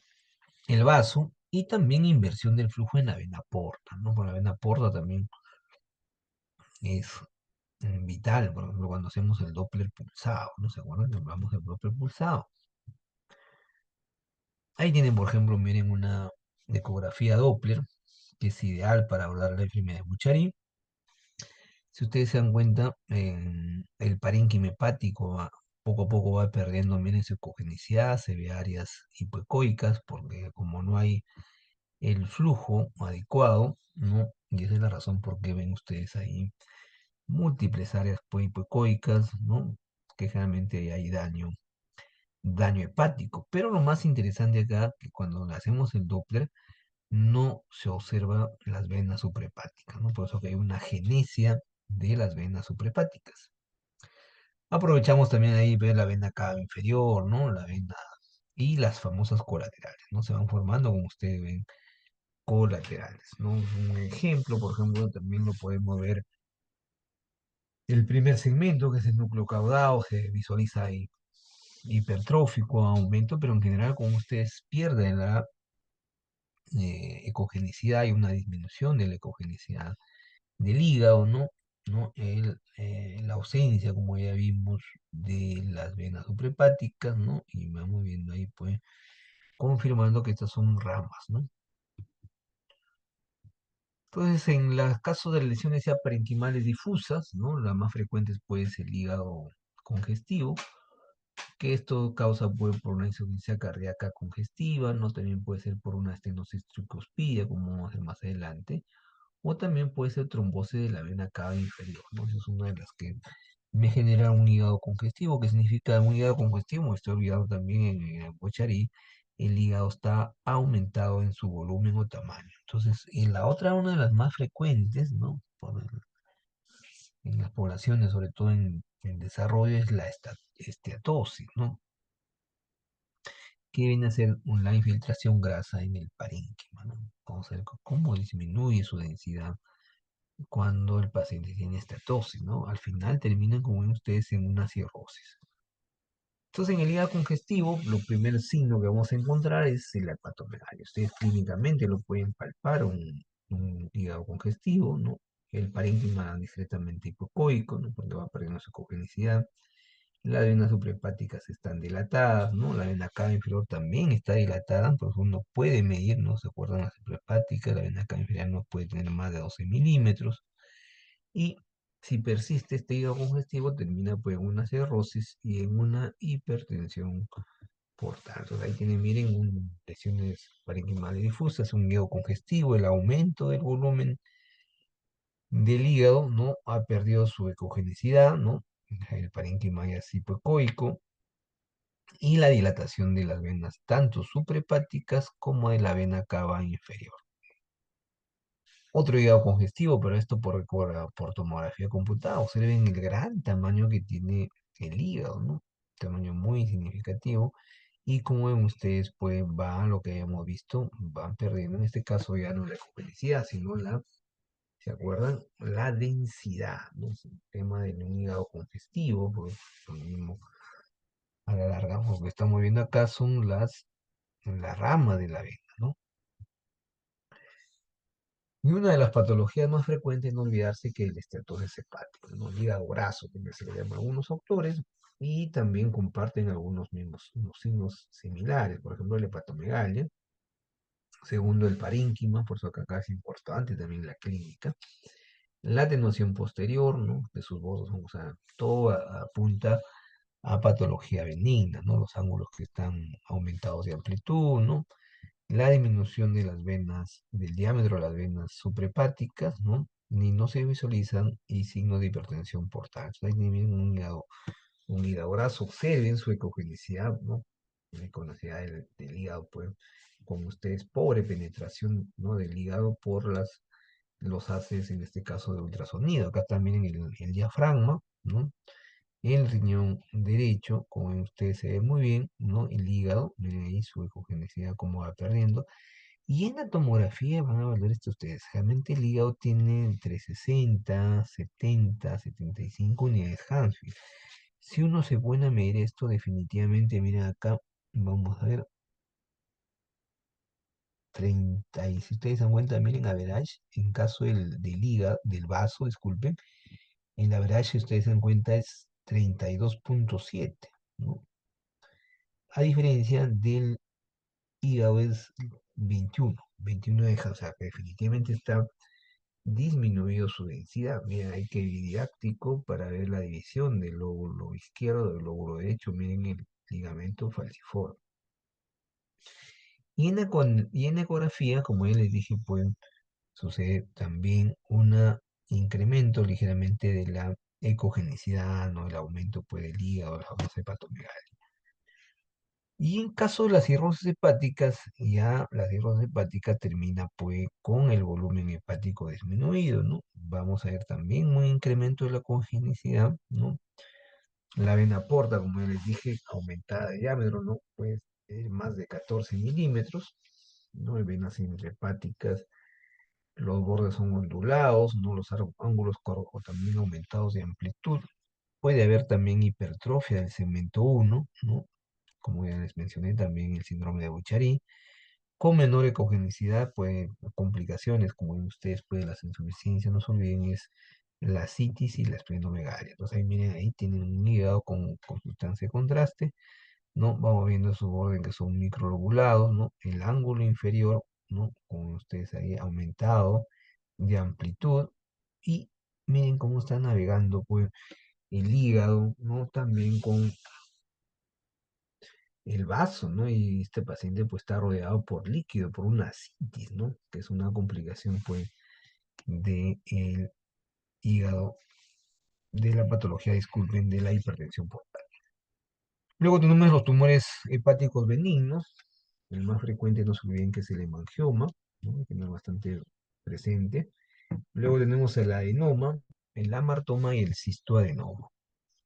vaso, y también inversión del flujo en la vena porta, ¿no? Por la vena porta también es vital, por ejemplo, cuando hacemos el Doppler pulsado, ¿no? ¿Se acuerdan que hablamos del Doppler pulsado? Ahí tienen, por ejemplo, miren una ecografía Doppler, que es ideal para hablar de la enfermedad de Bucharý. Si ustedes se dan cuenta, el parénquima hepático poco a poco va perdiendo, miren, su ecogenicidad, se ve áreas hipoecoicas, porque como no hay el flujo adecuado, ¿no? Y esa es la razón por qué ven ustedes ahí múltiples áreas hipoecoicas, ¿no? Que generalmente hay daño hepático. Pero lo más interesante acá, que cuando hacemos el Doppler, no se observa las venas suprahepáticas, ¿no? Por eso que hay una agenesia de las venas suprahepáticas. Aprovechamos también ahí ver la vena cava inferior, ¿no? La vena y las famosas colaterales, ¿no? Se van formando, como ustedes ven, colaterales, ¿no? Un ejemplo, por ejemplo, también lo podemos ver el primer segmento, que es el núcleo caudado, se visualiza ahí hipertrófico, aumento, pero en general, como ustedes pierden la ecogenicidad, hay una disminución de la ecogenicidad del hígado, ¿no? ¿No? La ausencia, como ya vimos, de las venas suprahepáticas, ¿no? Y vamos viendo ahí, pues, confirmando que estas son ramas, ¿no? Entonces, en los casos de lesiones ya parenquimales difusas, ¿no? Las más frecuentes puede ser el hígado congestivo, que esto causa pues, por una insuficiencia cardíaca congestiva, ¿no? También puede ser por una estenosis tricuspidia, como vamos a ver más adelante, o también puede ser trombosis de la vena cava inferior, ¿no? Esa es una de las que me genera un hígado congestivo. ¿Qué significa un hígado congestivo? Me estoy olvidando también en el Bocharí, el hígado está aumentado en su volumen o tamaño. Entonces, en la otra, una de las más frecuentes, ¿no? En las poblaciones, sobre todo en desarrollo, es la esteatosis, ¿no? Que viene a ser una infiltración grasa en el parénquima, ¿no? Vamos a ver cómo disminuye su densidad cuando el paciente tiene esteatosis, ¿no? Al final terminan, como ven ustedes, en una cirrosis. Entonces, en el hígado congestivo, lo primer signo que vamos a encontrar es la hepatomegalia. Ustedes clínicamente lo pueden palpar, un hígado congestivo, ¿no? El parénquima discretamente hipocoico, ¿no? Cuando va perdiendo su cogenicidad. Las venas suprahepáticas están dilatadas, ¿no? La vena cava inferior también está dilatada, entonces uno puede medir, ¿no? ¿Se acuerdan? La suprahepática, la vena cava inferior no puede tener más de 12 milímetros. Y si persiste este hígado congestivo, termina pues en una cirrosis y en una hipertensión portal. Entonces ahí tienen, miren, lesiones parenquimales difusas, un hígado congestivo, el aumento del volumen del hígado, ¿no? Ha perdido su ecogenicidad, ¿no? El parénquima ya es hipoecoico, y la dilatación de las venas, tanto suprahepáticas como de la vena cava inferior. Otro hígado congestivo, pero esto por tomografía computada. Observen el gran tamaño que tiene el hígado, ¿no? Tamaño muy significativo. Y como ven ustedes, pues va lo que habíamos visto, van perdiendo, en este caso ya no la ecogenicidad, sino ¿se acuerdan? La densidad, ¿no? Es el tema del hígado congestivo, pues lo mismo a la larga, lo que estamos viendo acá son la rama de la vena, ¿no? Y una de las patologías más frecuentes, no olvidarse que el esteatosis hepático, ¿no? El hígado graso, como se le llama a algunos autores, y también comparten algunos mismos unos signos similares, por ejemplo, la hepatomegalia, segundo el parénquima, por eso que acá es importante también la clínica, la atenuación posterior, ¿no? De sus bordes, o sea, todo apunta a patología benigna, ¿no? Los ángulos que están aumentados de amplitud, ¿no? La disminución de las venas, del diámetro de las venas suprahepáticas, ¿no? Ni no se visualizan y signos de hipertensión portal. Entonces, ahí tienen un hígado graso, observen su ecogenicidad, ¿no? La ecogenicidad del hígado, pues, como ustedes, pobre penetración, ¿no? Del hígado por los haces, en este caso, de ultrasonido. Acá también el diafragma, ¿no? El riñón derecho, como ustedes se ve muy bien, ¿no? El hígado, miren ahí su ecogenicidad como va perdiendo. Y en la tomografía van a ver esto ustedes. Realmente el hígado tiene entre 60, 70, 75 unidades Hansfield. Si uno se pone a medir esto, definitivamente, miren acá, vamos a ver, 30, y si ustedes se dan cuenta, miren average, en caso del hígado, del vaso, disculpen, el average, si ustedes se dan cuenta, es 32,7, ¿no? A diferencia del hígado es 21 de, o sea, que definitivamente está disminuido su densidad. Miren, hay que ir didáctico para ver la división del lóbulo izquierdo del lóbulo derecho. Miren el ligamento falciforme. Y en ecografía, como ya les dije, puede suceder también un incremento ligeramente de la ecogenicidad, ¿no? El aumento pues, del hígado, la famosa hepatomegalia. Y en caso de las cirrosis hepáticas, ya la cirrosis hepática termina pues con el volumen hepático disminuido, ¿no? Vamos a ver también un incremento de la congenicidad, ¿no? La vena porta, como ya les dije, aumentada de diámetro, ¿no? Pues más de 14 milímetros, ¿no? Hay venas intrahepáticas, los bordes son ondulados, ¿no? Los ángulos también aumentados de amplitud. Puede haber también hipertrofia del segmento 1, ¿no? Como ya les mencioné, también el síndrome de Bucharí. Con menor ecogenicidad, pues complicaciones, como ven ustedes, pues la insuficiencia, no se olviden, es la citis y la esplenomegalia. Entonces ahí miren, ahí tienen un hígado con sustancia de contraste, ¿no? Vamos viendo su orden que son microlobulados, ¿no? El ángulo inferior, ¿no? Como ustedes ahí aumentado de amplitud, y miren cómo está navegando, pues, el hígado, ¿no? También con el vaso, ¿no? Y este paciente pues está rodeado por líquido, por una citis, ¿no? Que es una complicación pues del hígado, de la patología, disculpen, de la hipertensión portal. Luego tenemos los tumores hepáticos benignos. El más frecuente, no se olviden, que es el hemangioma, ¿no? Que no es bastante presente. Luego tenemos el adenoma, el amartoma y el cistoadenoma.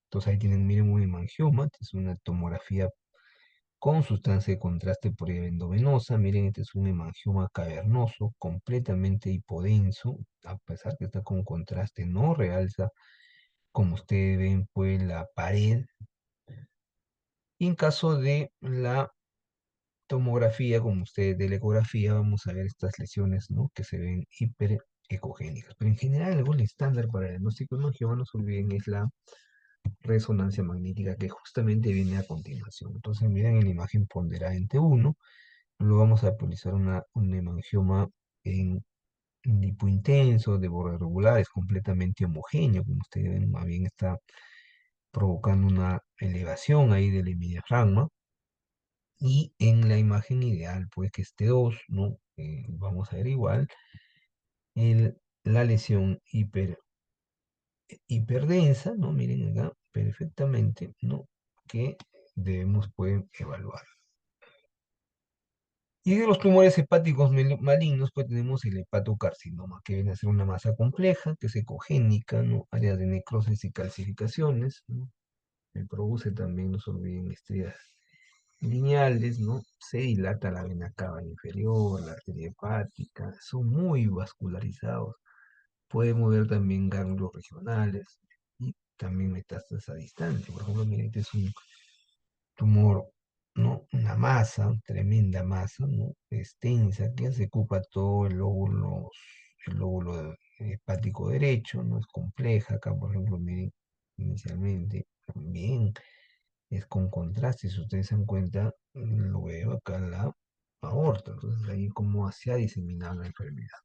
Entonces ahí tienen, miren, un hemangioma, que es una tomografía con sustancia de contraste por endovenosa. Miren, este es un hemangioma cavernoso, completamente hipodenso, a pesar que está con contraste, no realza, como ustedes ven, pues la pared. Y en caso de la tomografía, como usted de la ecografía, vamos a ver estas lesiones, ¿no? Que se ven hiperecogénicas. Pero en general, el gol estándar para el diagnóstico de angioma, no se olviden, es la resonancia magnética que justamente viene a continuación. Entonces, miren en la imagen ponderada entre uno, luego vamos a utilizar un hemangioma en lipointenso, de bordes regulares, completamente homogéneo, como ustedes ven, más bien está provocando una elevación ahí del hemidiafragma. Y en la imagen ideal, pues que esté 2, ¿no? Vamos a ver igual la lesión hiperdensa, ¿no? Miren acá perfectamente, ¿no? Que debemos pues evaluar. Y de los tumores hepáticos malignos, pues tenemos el hepatocarcinoma, que viene a ser una masa compleja, que es ecogénica, ¿no? Áreas de necrosis y calcificaciones, ¿no? Me produce también, no se olviden, estrías lineales, ¿no? Se dilata la vena cava inferior, la arteria hepática, son muy vascularizados. Puede mover también ganglios regionales y también metástasis a distancia. Por ejemplo, miren, este es un tumor, ¿no? Una masa, tremenda masa, ¿no? Extensa, que se ocupa todo el lóbulo hepático derecho, ¿no? Es compleja. Acá, por ejemplo, miren, inicialmente también es con contraste. Si ustedes se dan cuenta, lo veo acá en la aorta. Entonces, ahí como se ha diseminado la enfermedad.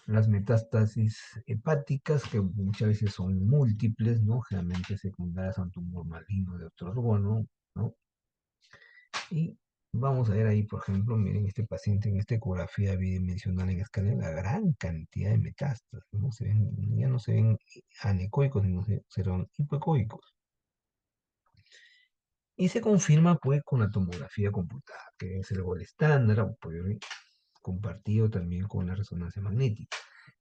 Las metástasis hepáticas, que muchas veces son múltiples, ¿no? Generalmente secundarias a un tumor maligno de otro órgano, ¿no? Y vamos a ver ahí, por ejemplo, miren este paciente en esta ecografía bidimensional en escala, la gran cantidad de metástasis, ¿no? Ya no se ven anecoicos, sino se ven hipoecoicos. Y se confirma pues con la tomografía computada, que es el gol estándar, pues, compartido también con la resonancia magnética.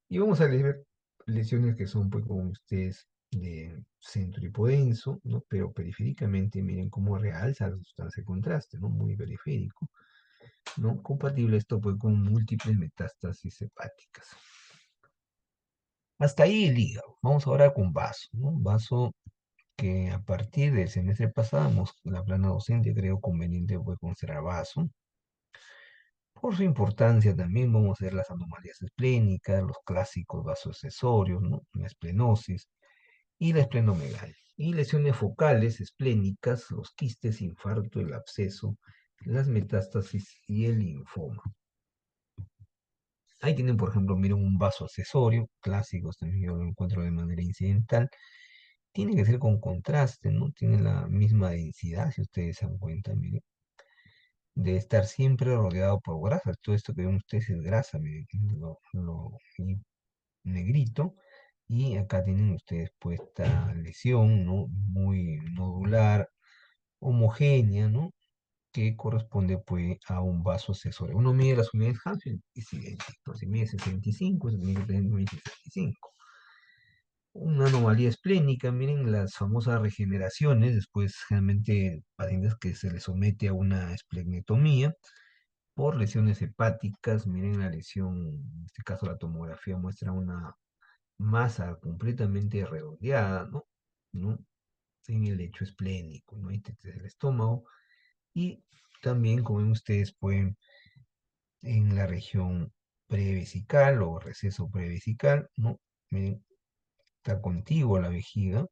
Y vamos a ver lesiones que son, pues, como ustedes, de centro hipodenso, ¿no? Pero periféricamente, miren cómo realza la sustancia de contraste, ¿no? Muy periférico, ¿no? Compatible esto, pues, con múltiples metástasis hepáticas. Hasta ahí el hígado. Vamos ahora con vaso, ¿no? Vaso que a partir del semestre pasado, la plana docente creo conveniente, pues, considerar vaso. Por su importancia también vamos a ver las anomalías esplénicas, los clásicos vasoaccesorios, ¿no? La esplenosis y la esplenomegalia. Y lesiones focales esplénicas, los quistes, infarto, el absceso, las metástasis y el linfoma. Ahí tienen, por ejemplo, miren un vaso accesorio, clásicos también yo lo encuentro de manera incidental. Tiene que ser con contraste, ¿no? Tiene la misma densidad, si ustedes se dan cuenta, miren. De estar siempre rodeado por grasa. Todo esto que ven ustedes es grasa, miren, y negrito. Y acá tienen ustedes puesta lesión, ¿no? Muy nodular, homogénea, ¿no? Que corresponde pues a un vaso accesorio. Uno mide las unidades Hansen, es idéntico. Si mide 65, se tiene que tener 65. Una anomalía esplénica, miren las famosas regeneraciones, después generalmente pacientes que se les somete a una esplenectomía por lesiones hepáticas, miren la lesión, en este caso la tomografía muestra una masa completamente redondeada, ¿no? ¿No? En el lecho esplénico, ¿no? Del estómago. Y también, como ven ustedes, pueden en la región prevesical o receso prevesical, ¿no? Miren, está contigua la vejiga.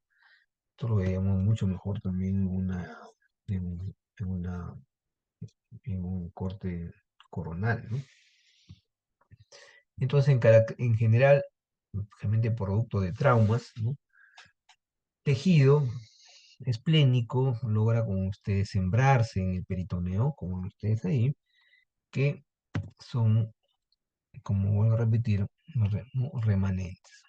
Esto lo veíamos mucho mejor también en, un- en una, en un corte coronal, ¿no? Entonces, en general, generalmente producto de traumas, ¿no? Tejido esplénico logra, como ustedes, sembrarse en el peritoneo, como ven ustedes ahí, que son, como vuelvo a repetir, remanentes.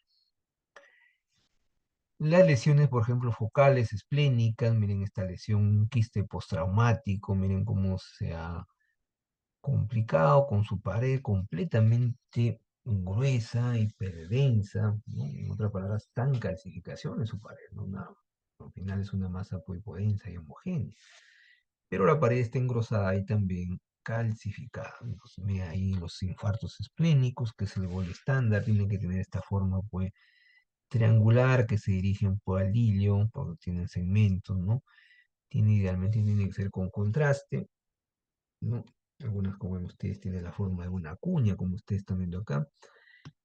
Las lesiones, por ejemplo, focales, esplénicas, miren esta lesión, un quiste postraumático, miren cómo se ha complicado con su pared completamente gruesa, hiperdensa, ¿no? En otras palabras, tan calcificación en su pared, ¿no? Al final es una masa hipodensa y homogénea. Pero la pared está engrosada y también calcificada. Entonces, mira ahí los infartos esplénicos, que es el gol estándar, tienen que tener esta forma, pues, triangular que se dirigen por al hilio, porque tienen segmentos, ¿no? Idealmente tiene que ser con contraste, ¿no? Algunas, como ven ustedes, tienen la forma de una cuña, como ustedes están viendo acá.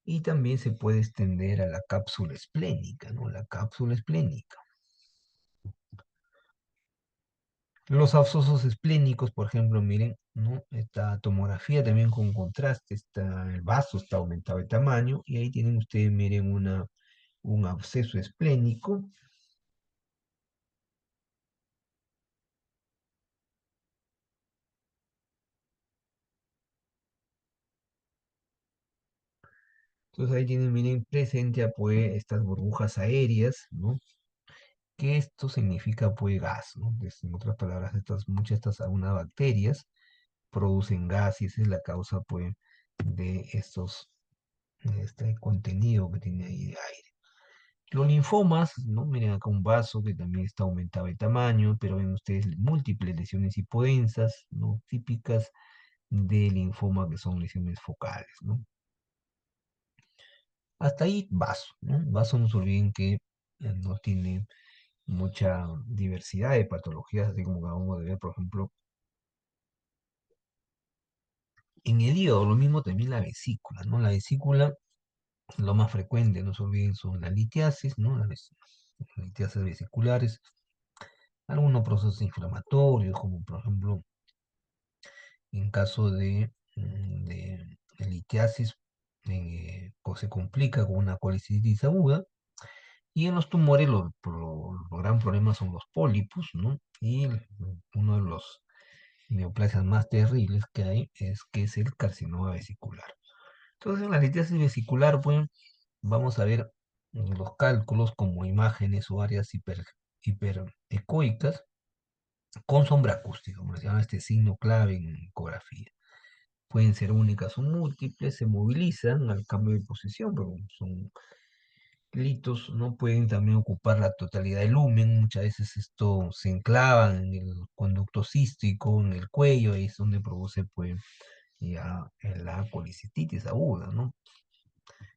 Y también se puede extender a la cápsula esplénica, ¿no? La cápsula esplénica. Los abscesos esplénicos, por ejemplo, miren, ¿no? Esta tomografía también con contraste, el vaso está aumentado de tamaño, y ahí tienen ustedes, miren, un absceso esplénico. Entonces ahí tienen, miren, presente pues estas burbujas aéreas, ¿no? Que esto significa pues gas, ¿no? En otras palabras, muchas de estas algunas bacterias producen gas y esa es la causa pues de este contenido que tiene ahí de aire. Los linfomas, ¿no? Miren acá un vaso que también está aumentado de tamaño, pero ven ustedes múltiples lesiones hipodensas, ¿no? Típicas de linfoma, que son lesiones focales, ¿no? Hasta ahí vaso, ¿no? Vaso, no se olviden que no tiene mucha diversidad de patologías, así como acabamos de ver, por ejemplo, en el hígado, lo mismo también la vesícula, ¿no? La vesícula, lo más frecuente, no se olviden, son la litiasis, ¿no? Las litiasis vesiculares, algunos procesos inflamatorios, como por ejemplo, en caso de litiasis, se complica con una colicitis aguda, y en los tumores los gran problema son los pólipos, ¿no? Y uno de los neoplasias más terribles que hay es el carcinoma vesicular. Entonces, en la litiasis vesicular, pues, vamos a ver los cálculos como imágenes o áreas hiperecoicas con sombra acústica, como se llama este signo clave en ecografía. Pueden ser únicas o múltiples, se movilizan al cambio de posición, pero son litos, no pueden también ocupar la totalidad del lumen. Muchas veces esto se enclava en el conducto cístico, en el cuello, y es donde produce pues ya la colicititis aguda, ¿no?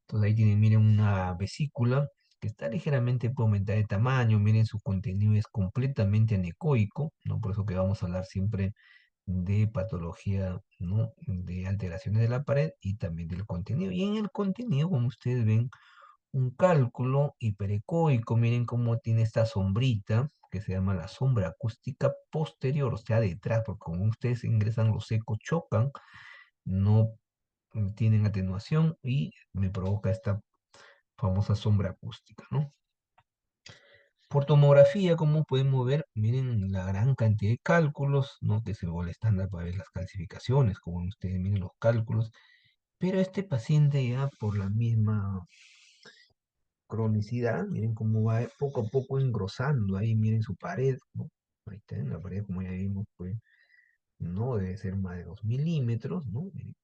Entonces ahí tienen, miren, una vesícula que está ligeramente puede aumentar de tamaño, miren, su contenido es completamente anecoico, ¿no? Por eso que vamos a hablar siempre de patología, ¿no? De alteraciones de la pared y también del contenido. Y en el contenido, como ustedes ven, un cálculo hiperecoico, miren cómo tiene esta sombrita, que se llama la sombra acústica posterior, o sea, detrás, porque como ustedes ingresan los ecos, chocan, no tienen atenuación y me provoca esta famosa sombra acústica, ¿no? Por tomografía, como podemos ver, miren la gran cantidad de cálculos, ¿no? Que es el gol estándar para ver las calcificaciones, como ustedes miren los cálculos, pero este paciente ya por la misma cronicidad, miren cómo va poco a poco engrosando ahí, miren su pared, ¿no? Ahí está en la pared, como ya vimos, pues no debe ser más de 2 milímetros, ¿no? Miren,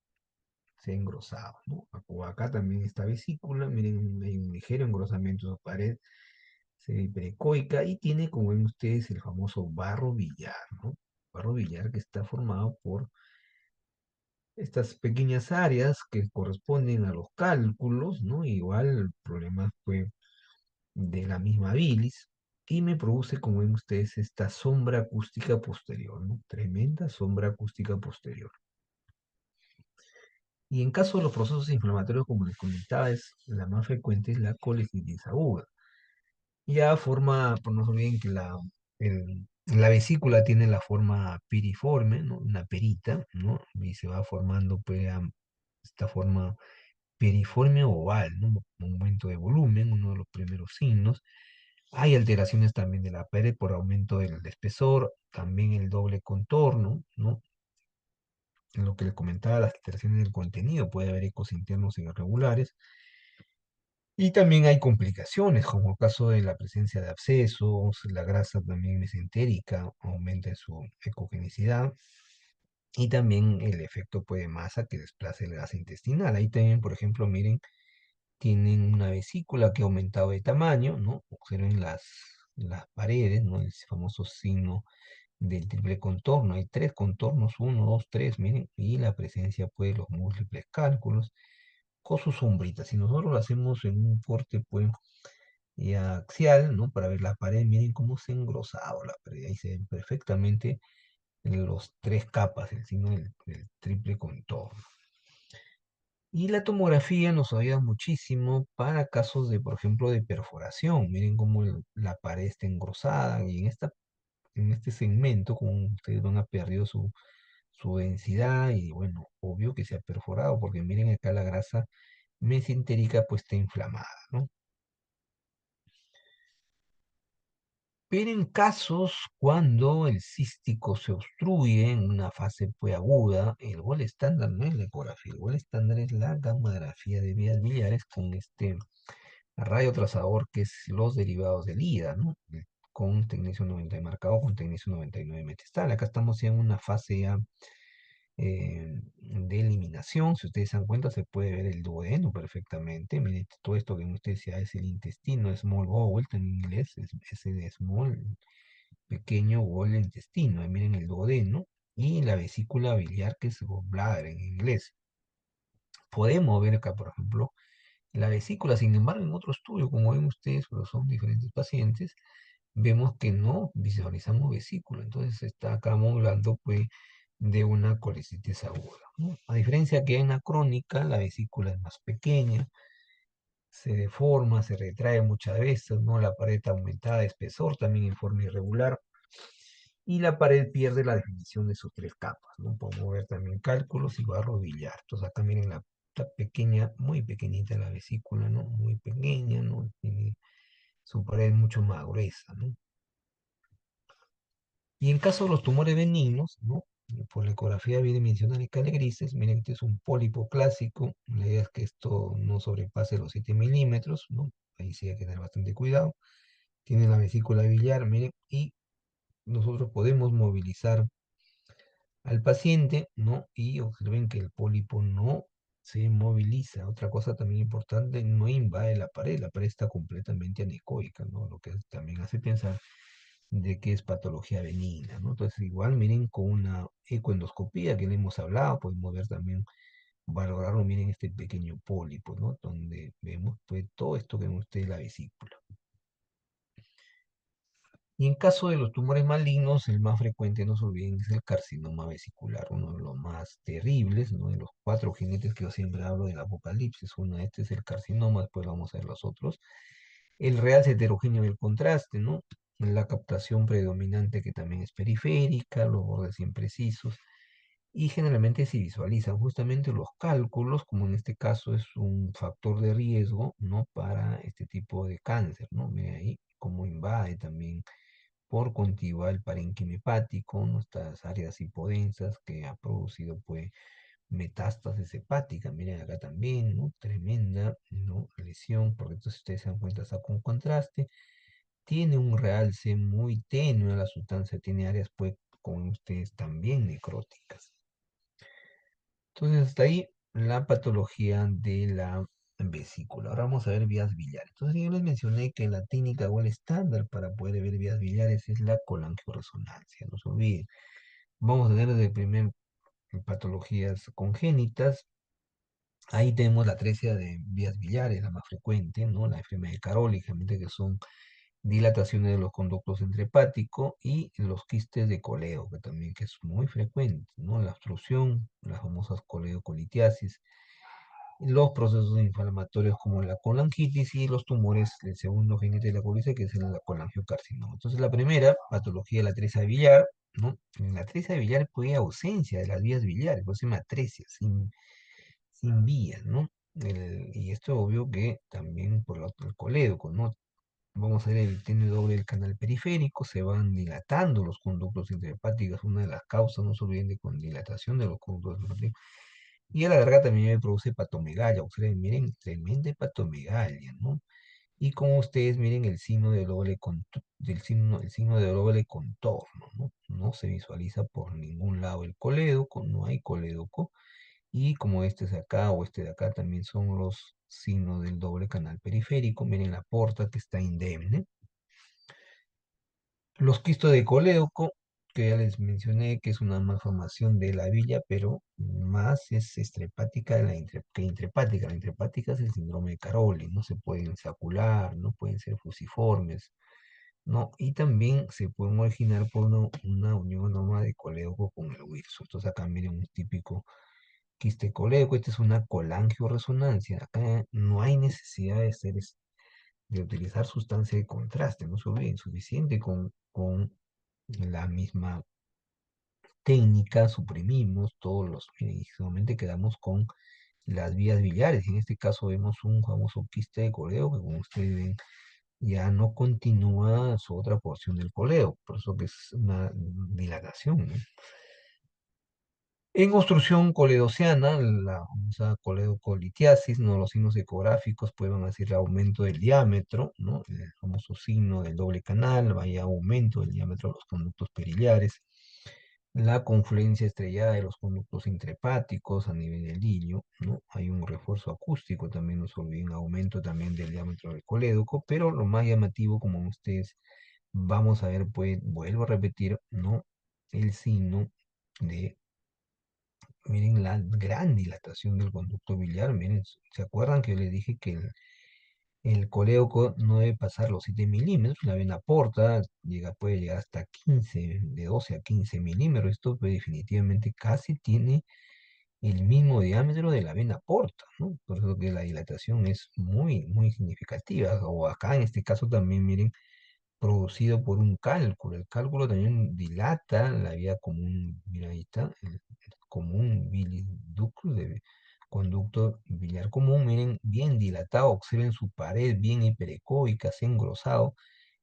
se ha engrosado, ¿no? Acá también está vesícula, miren, hay un ligero engrosamiento de la pared precoica y tiene, como ven ustedes, el famoso barro billar, ¿no? Barro billar que está formado por estas pequeñas áreas que corresponden a los cálculos, ¿no? Igual problemas, pues, de la misma bilis, y me produce, como ven ustedes, esta sombra acústica posterior, ¿no? Tremenda sombra acústica posterior. Y en caso de los procesos inflamatorios, como les comentaba, la más frecuente es la colecitis aguda. Ya forma, por no se olviden que la vesícula tiene la forma piriforme, ¿no? Una perita, ¿no? Y se va formando pues, esta forma piriforme oval, ¿no? Aumento de volumen, uno de los primeros signos. Hay alteraciones también de la pared por aumento del espesor, también el doble contorno, ¿no? En lo que les comentaba, las alteraciones del contenido, puede haber ecos internos irregulares. Y también hay complicaciones, como el caso de la presencia de abscesos, la grasa también mesentérica aumenta su ecogenicidad, y también el efecto pues, de masa que desplaza el gas intestinal. Ahí también, por ejemplo, miren, tienen una vesícula que ha aumentado de tamaño, ¿no? Observen las paredes, ¿no? El famoso signo del triple contorno. Hay tres contornos, uno, dos, tres, miren, y la presencia pues, de los múltiples cálculos con sus sombritas. Si nosotros lo hacemos en un corte, pues, y axial, ¿no? Para ver la pared, miren cómo se ha engrosado la pared, ahí se ven perfectamente los tres capas, el signo del triple contorno. Y la tomografía nos ayuda muchísimo para casos de, por ejemplo, de perforación. Miren cómo la pared está engrosada y en este segmento, como ustedes van a perdido su densidad y bueno, obvio que se ha perforado porque miren acá la grasa mesentérica pues está inflamada, ¿no? Pero en casos cuando el cístico se obstruye en una fase pues aguda, el gol estándar no es la ecografía, el gol estándar es la gamografía de vías biliares con este rayo trazador que es los derivados del IDA, ¿no? Con tecnecio 90 marcado con tecnecio 99 metastal. Acá estamos ya en una fase ya de eliminación. Si ustedes se dan cuenta, se puede ver el duodeno perfectamente. Miren, todo esto que ustedes decía es el intestino, small bowel en inglés, es el small, pequeño bowel del intestino. Ahí miren el duodeno y la vesícula biliar, que es gallbladder en inglés. Podemos ver acá, por ejemplo, la vesícula. Sin embargo, en otro estudio, como ven ustedes, pero son diferentes pacientes, vemos que no visualizamos vesícula. Entonces está acá hablando pues de una colecitis aguda, ¿no? A diferencia que en la crónica, la vesícula es más pequeña, se deforma, se retrae muchas veces, ¿no? La pared aumentada de espesor también en forma irregular y la pared pierde la definición de sus tres capas, ¿no? Podemos ver también cálculos y barro billar. Entonces acá miren la pequeña, muy pequeñita la vesícula, ¿no? Muy pequeña, ¿no? Tiene su pared mucho más gruesa, ¿no? Y en caso de los tumores benignos, ¿no? Por la ecografía bidimensional y grises, miren, este es un pólipo clásico. La idea es que esto no sobrepase los 7 milímetros, ¿no? Ahí sí hay que tener bastante cuidado. Tiene la vesícula biliar, miren, y nosotros podemos movilizar al paciente, ¿no? Y observen que el pólipo no se moviliza. Otra cosa también importante, no invade la pared está completamente anecoica, ¿no? Lo que también hace pensar de que es patología benigna, ¿no? Entonces, igual, miren, con una ecoendoscopía que le hemos hablado, podemos ver también, valorarlo, miren este pequeño pólipo, ¿no? Donde vemos, pues, todo esto que ven ustedes, la vesícula. Y en caso de los tumores malignos, el más frecuente, no se olviden, es el carcinoma vesicular, uno de los más terribles, ¿no? De los cuatro jinetes que yo siempre hablo del apocalipsis, uno de este es el carcinoma, después vamos a ver los otros. El real es heterogéneo del contraste, ¿no? La captación predominante que también es periférica, los bordes imprecisos, y generalmente se visualizan justamente los cálculos, como en este caso es un factor de riesgo, ¿no? Para este tipo de cáncer, ¿no? Miren ahí cómo invade también por contiguo el parénquima hepático, nuestras áreas hipodensas que ha producido pues metástasis hepática. Miren acá también, ¿no? Tremenda, ¿no? Lesión, porque entonces ustedes se dan cuenta, está con contraste. Tiene un realce muy tenue la sustancia, tiene áreas pues con ustedes también necróticas. Entonces hasta ahí la patología de la vesícula. Ahora vamos a ver vías biliares. Entonces yo les mencioné que la técnica o el estándar para poder ver vías biliares es la colangioresonancia. No se olviden. Vamos a ver desde primero patologías congénitas. Ahí tenemos la atresia de vías biliares, la más frecuente, ¿no? La enfermedad de Caroli, generalmente que son dilataciones de los conductos intrahepáticos y los quistes de coleo, que también que es muy frecuente, ¿no? La obstrucción, las famosas coleocolitiasis, los procesos inflamatorios como la colangitis y los tumores del segundo jinete de la colitis, que es el colangiocarcinoma. Entonces, la primera patología de la atresia billar, ¿no? En la atresia billar puede ausencia de las vías biliares, pues se llama atresia, sin vías, ¿no? Y esto obvio que también por el colédoco, ¿no? Vamos a ver, tiene doble el canal periférico, se van dilatando los conductos intrahepáticos, una de las causas, no se olviden, de con dilatación de los conductos intrahepáticos. Y a la larga también me produce patomegalia, ustedes miren, tremenda patomegalia, ¿no? Y como ustedes miren el signo de doble el signo de doble contorno, ¿no? No se visualiza por ningún lado el colédoco, no hay colédoco, y como este es acá o este de acá también son los signos del doble canal periférico. Miren la porta que está indemne. Los quistos de colédoco, que ya les mencioné que es una malformación de la villa, pero más es estrepática que intrepática. La intrepática es el síndrome de Caroli, no se pueden sacular, no pueden ser fusiformes, ¿no? Y también se pueden originar por una unión anómala de colédoco con el hueso. Entonces acá miren un típico quiste colédoco, esta es una colangioresonancia. Acá no hay necesidad de utilizar sustancia de contraste, no se olviden, suficiente con la misma técnica, suprimimos todos los, y solamente quedamos con las vías biliares. En este caso vemos un famoso quiste de coleo que como ustedes ven ya no continúa su otra porción del coleo, por eso que es una dilatación, ¿no? En obstrucción coledociana, la famosa coledocolitiasis, ¿no? Los signos ecográficos pueden decir aumento del diámetro, ¿no? El famoso signo del doble canal, vaya aumento del diámetro de los conductos perillares, la confluencia estrellada de los conductos intrahepáticos a nivel del ilio, ¿no? Hay un refuerzo acústico, también no se olviden, aumento también del diámetro del colédoco, pero lo más llamativo, como ustedes vamos a ver, pues, vuelvo a repetir, ¿no? El signo de, miren, la gran dilatación del conducto biliar, miren, ¿se acuerdan que yo les dije que el colédoco no debe pasar los 7 milímetros? La vena porta puede llegar hasta 15, de 12 a 15 milímetros. Esto pues, definitivamente casi tiene el mismo diámetro de la vena porta, ¿no? Por eso que la dilatación es muy, muy significativa. O acá en este caso también, miren, producido por un cálculo. El cálculo también dilata la vía común, mira ahí está, el común biliducto de conducto biliar común, miren, bien dilatado, observen su pared bien hiperecoica, se ha engrosado.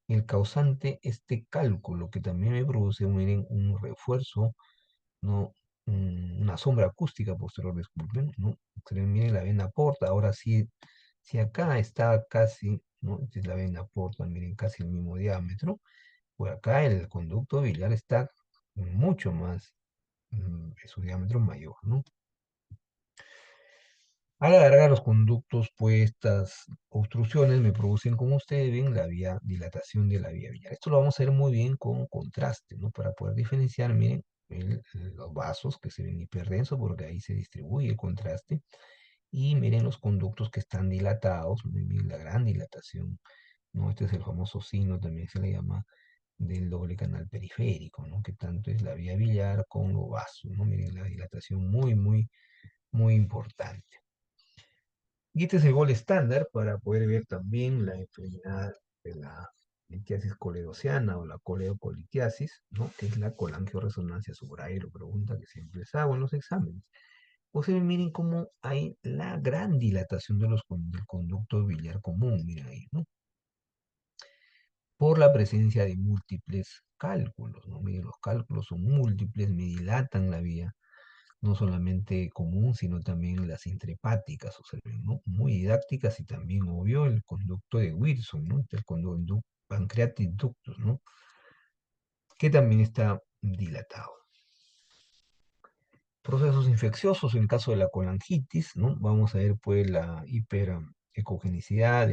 El causante, este cálculo que también me produce, miren, un refuerzo, ¿no? Una sombra acústica posterior, disculpen, ¿no? Observen, miren la vena porta, ahora sí, si acá está casi, ¿no? Esta es la vena porta, miren, casi el mismo diámetro, por acá el conducto biliar está mucho más, su diámetro mayor, ¿no? Al alargar los conductos, pues estas obstrucciones me producen, como ustedes ven, la vía, dilatación de la vía biliar. Esto lo vamos a ver muy bien con contraste, ¿no? Para poder diferenciar, miren, los vasos que se ven hiperdensos, porque ahí se distribuye el contraste. Y miren los conductos que están dilatados, miren la gran dilatación, ¿no? Este es el famoso signo, también se le llama del doble canal periférico, ¿no? Que tanto es la vía biliar con los vasos, ¿no? Miren la dilatación muy, muy, muy importante. Y este es el gol estándar para poder ver también la enfermedad de la litiasis coledociana o la coledocolitiasis, ¿no? Que es la colangioresonancia subraero, pregunta que siempre les hago en los exámenes. O sea, miren cómo hay la gran dilatación del conducto biliar común, miren ahí, ¿no? Por la presencia de múltiples cálculos, ¿no? Miren, los cálculos son múltiples, me dilatan la vía no solamente común, sino también las intrahepáticas, observen, ¿no? Muy didácticas y también, obvio, el conducto de Wilson, ¿no? El conducto pancreatic ductus, ¿no? Que también está dilatado. Procesos infecciosos, en caso de la colangitis, ¿no? Vamos a ver, pues, la hiperecogenicidad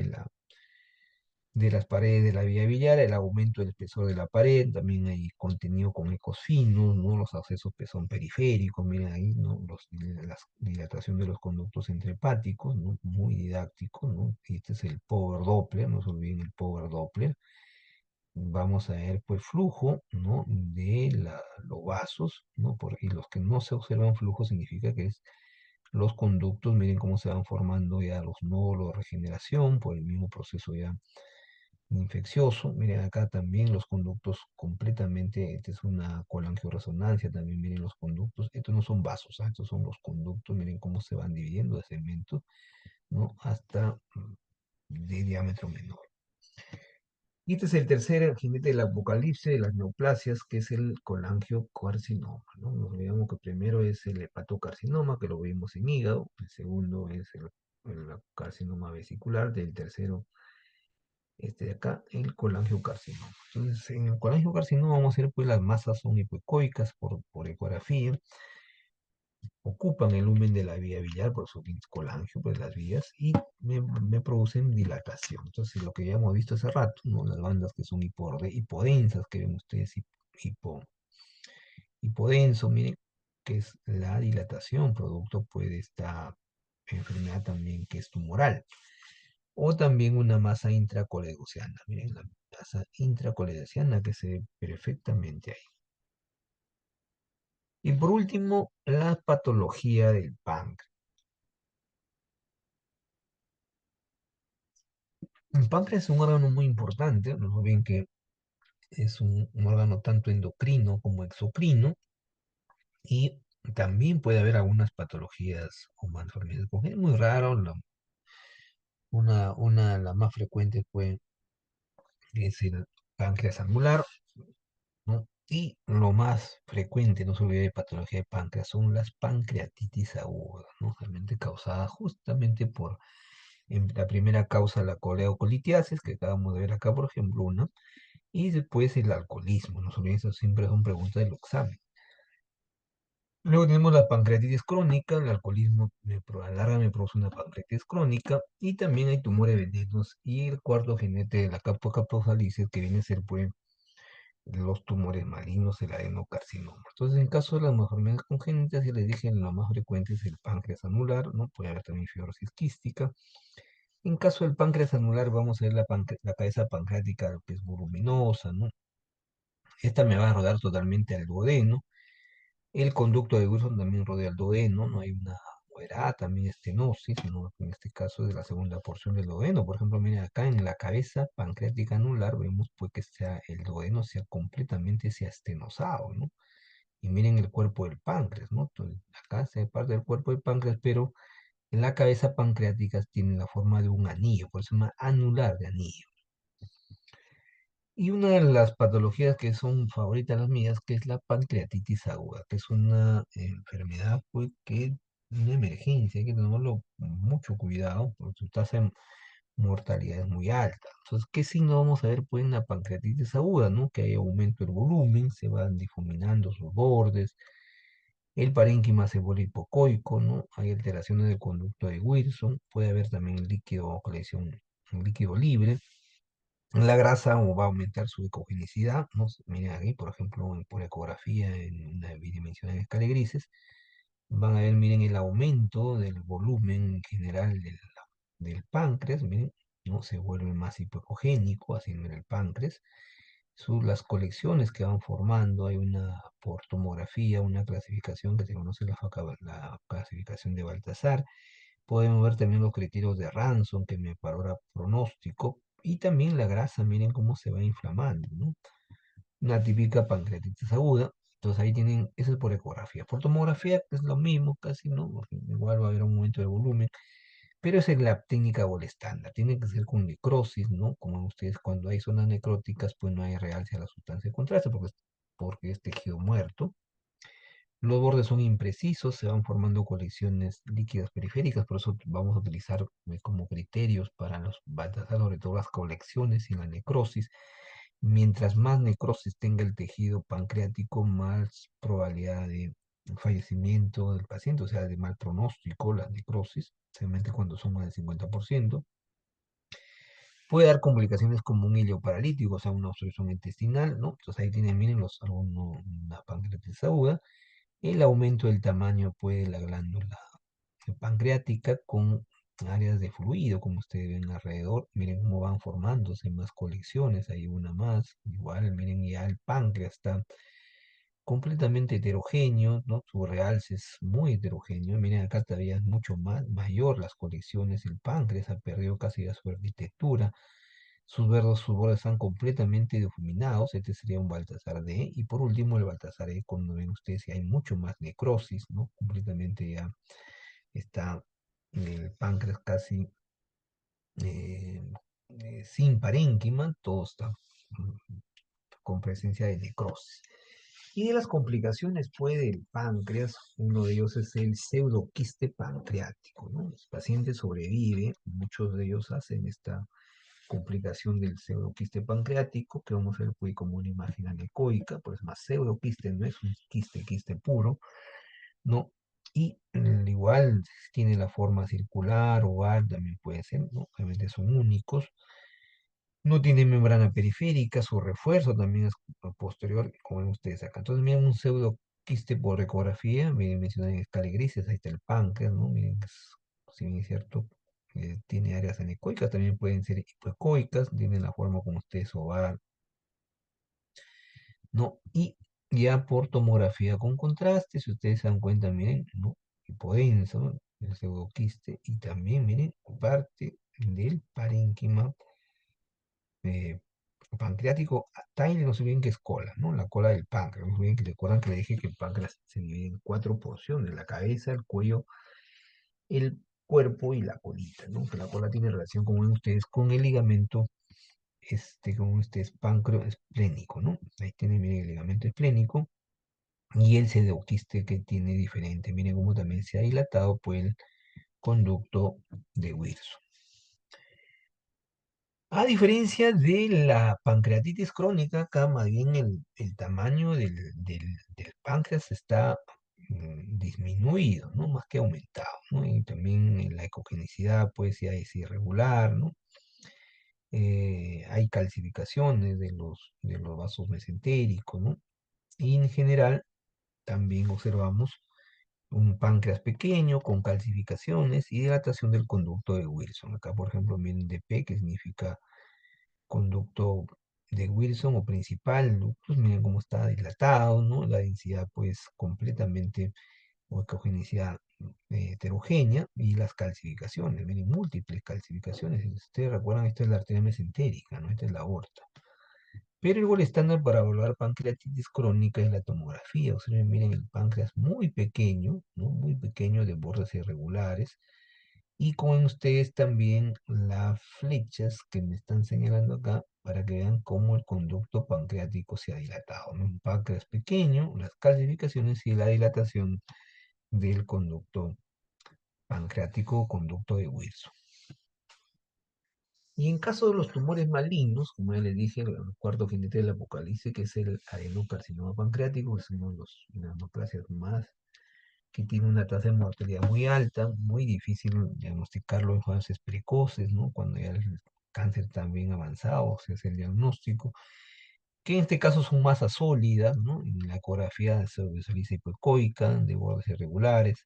de las paredes de la vía biliar, el aumento del espesor de la pared, también hay contenido con ecos finos, ¿no? Los accesos que son periféricos, miren ahí, ¿no? La dilatación de los conductos intrahepáticos, ¿no? Muy didáctico, ¿no? Y este es el Power Doppler, no se olviden el Power Doppler. Vamos a ver, pues, flujo, ¿no? De los vasos, ¿no? Y los que no se observan flujo significa que es los conductos, miren cómo se van formando ya los nódulos de regeneración por el mismo proceso ya infeccioso. Miren acá también los conductos completamente, esta es una colangioresonancia, también miren los conductos, estos no son vasos, ¿ah? Estos son los conductos, miren cómo se van dividiendo de segmento, ¿no? Hasta de diámetro menor. Y este es el tercer jinete del apocalipsis de las neoplasias, que es el colangiocarcinoma, ¿no? Nos olvidamos que primero es el hepatocarcinoma, que lo vimos en hígado, el segundo es el carcinoma vesicular, del tercero este de acá, el colangiocarcinoma. Entonces, en el colangiocarcinoma vamos a ver, pues las masas son hipoecoicas por ecografía, ocupan el lumen de la vía biliar, por su colangio, pues las vías, y me producen dilatación. Entonces, lo que ya hemos visto hace rato, ¿no? Las bandas que son hipodensas, que ven ustedes, hipo, hipodenso, miren, que es la dilatación producto pues, de esta enfermedad también que es tumoral. O también una masa intracoledociana, miren la masa intracoledociana que se ve perfectamente ahí. Y por último, la patología del páncreas. El páncreas es un órgano muy importante, no bien que es un órgano tanto endocrino como exocrino, y también puede haber algunas patologías o malformaciones congénitas. Es muy raro, la más frecuente es el páncreas angular, ¿no? Y lo más frecuente, no se olvide de patología de páncreas, son las pancreatitis agudas, ¿no? Realmente causada justamente por, en la primera causa, la coleocolitiasis, que acabamos de ver acá, por ejemplo, una, y después el alcoholismo, no se olviden, eso siempre son preguntas del examen. Luego tenemos la pancreatitis crónica, el alcoholismo a la larga me produce una pancreatitis crónica, y también hay tumores venenos, y el cuarto jinete de la capocapofalicis, que viene a ser pues los tumores malignos, el adenocarcinoma. Entonces, en caso de las malformaciones congénitas, ya les dije, la más frecuente es el páncreas anular, ¿no? Puede haber también fibrosis quística. En caso del páncreas anular, vamos a ver la cabeza pancreática que es voluminosa, ¿no? Esta me va a rodar totalmente al duodeno. El conducto de Wilson también rodea el duodeno, no hay una muera, también estenosis, ¿no? En este caso de la segunda porción del duodeno. Por ejemplo, miren acá en la cabeza pancreática anular, vemos pues que el duodeno sea completamente sea estenosado, ¿no? Y miren el cuerpo del páncreas, ¿no? Entonces, acá se ve parte del cuerpo del páncreas, pero en la cabeza pancreática tiene la forma de un anillo, por eso se llama anular de anillo. Y una de las patologías que son favoritas las mías, que es la pancreatitis aguda, que es una enfermedad pues, que es una emergencia, hay que tenerlo mucho cuidado, porque su tasa de mortalidad es muy alta. Entonces, ¿qué signo vamos a ver pues, en la pancreatitis aguda? ¿No? Que hay aumento del volumen, se van difuminando sus bordes, el parénquima se vuelve hipocoico, ¿no? Hay alteraciones del conducto de Wilson, puede haber también líquido, colección, líquido libre. La grasa o va a aumentar su ecogenicidad, ¿no? Miren aquí, por ejemplo, por ecografía en una bidimensional en escala de grises, van a ver, miren, el aumento del volumen general del páncreas, miren, ¿no? Se vuelve más hipoecogénico, así en el páncreas. Las colecciones que van formando, hay una por tomografía, una clasificación que se conoce la clasificación de Baltasar. Podemos ver también los criterios de Ransom, que me valora pronóstico, y también la grasa, miren cómo se va inflamando, ¿no? Una típica pancreatitis aguda. Entonces ahí tienen, eso es por ecografía. Por tomografía es lo mismo, casi, ¿no? Porque igual va a haber un aumento de volumen, pero esa es la técnica gol estándar. Tiene que ser con necrosis, ¿no? Como ustedes, cuando hay zonas necróticas, pues no hay realce a la sustancia de contraste, porque es tejido muerto. Los bordes son imprecisos, se van formando colecciones líquidas periféricas, por eso vamos a utilizar como criterios para los Baltasar, sobre todo las colecciones y la necrosis. Mientras más necrosis tenga el tejido pancreático, más probabilidad de fallecimiento del paciente, o sea, de mal pronóstico, la necrosis, especialmente cuando son más del 50%. Puede dar complicaciones como un hilo paralítico, o sea, una obstrucción intestinal, ¿no? Entonces ahí tienen, miren, una pancreatitis aguda, el aumento del tamaño pues, de la glándula pancreática con áreas de fluido, como ustedes ven alrededor. Miren cómo van formándose más colecciones, hay una más. Igual, miren, ya el páncreas está completamente heterogéneo, ¿no? Su realce es muy heterogéneo. Miren, acá todavía es mucho más mayor las colecciones. El páncreas ha perdido casi ya su arquitectura. Sus bordes están completamente difuminados. Este sería un Baltasar D. Y por último, el Baltasar E, cuando ven ustedes que hay mucho más necrosis, ¿no? Completamente ya está el páncreas casi eh, sin parénquima, todo está con presencia de necrosis. Y de las complicaciones puede el páncreas, uno de ellos es el pseudoquiste pancreático, ¿no? Los pacientes sobreviven, muchos de ellos hacen esta complicación del pseudoquiste pancreático, que vamos a ver pues, como una imagen anecoica, pues más pseudoquiste, no es un quiste puro, ¿no? Y igual tiene la forma circular, oval, también puede ser, ¿no? Obviamente son únicos. No tiene membrana periférica, su refuerzo también es posterior, como ven ustedes acá. Entonces, miren un pseudo quiste por ecografía, miren, mencionan escala grises, ahí está el páncreas, ¿no? Miren, si bien es cierto, tiene áreas anecoicas, también pueden ser hipoecoicas, tienen la forma como ustedes ovar, ¿no? Y ya por tomografía con contraste, si ustedes se dan cuenta, miren, ¿no? Hipodenso, el pseudoquiste, y también, miren, parte del parénquima eh, pancreático, tile, no sé bien qué es cola, ¿no? La cola del páncreas, no sé bien que recuerdan que le dije que el páncreas se divide en cuatro porciones, la cabeza, el cuello, el cuerpo y la colita, ¿no? Que la cola tiene relación, como ven ustedes, con el ligamento, como este es páncreas esplénico, ¿no? Ahí tienen, miren, el ligamento esplénico y el pseudoquiste que tiene diferente, miren cómo también se ha dilatado por el conducto de Wilson. A diferencia de la pancreatitis crónica, acá más bien el tamaño del páncreas está disminuido, ¿no? Más que aumentado, ¿no? Y también la ecogenicidad, pues, ya es irregular, ¿no? Hay calcificaciones de los vasos mesentéricos, ¿no? Y en general también observamos un páncreas pequeño con calcificaciones y dilatación del conducto de Wilson. Acá, por ejemplo, miren DP, que significa conducto de Wilson o principal, ¿no? Pues miren cómo está dilatado, ¿no? La densidad pues completamente o ecogenicidad heterogénea y las calcificaciones, miren, múltiples calcificaciones. Si ustedes recuerdan, esta es la arteria mesentérica, ¿no? Esta es la aorta. Pero el gol estándar para evaluar pancreatitis crónica es la tomografía. Ustedes miren el páncreas muy pequeño, ¿no? Muy pequeño, de bordes irregulares, y con ustedes también las flechas que me están señalando acá para que vean cómo el conducto pancreático se ha dilatado, ¿no? Un páncreas pequeño, las calcificaciones y la dilatación del conducto pancreático o conducto de Wilson. Y en caso de los tumores malignos, como ya les dije, el cuarto jinete del apocalipsis, que es el adenocarcinoma pancreático, que es uno de las neoplasias más que tiene una tasa de mortalidad muy alta, muy difícil diagnosticarlo en fases precoces, ¿no? Cuando ya el cáncer está bien avanzado, se hace el diagnóstico, que en este caso son masas sólidas, ¿no? En la ecografía se visualiza hipoecoica, de bordes irregulares,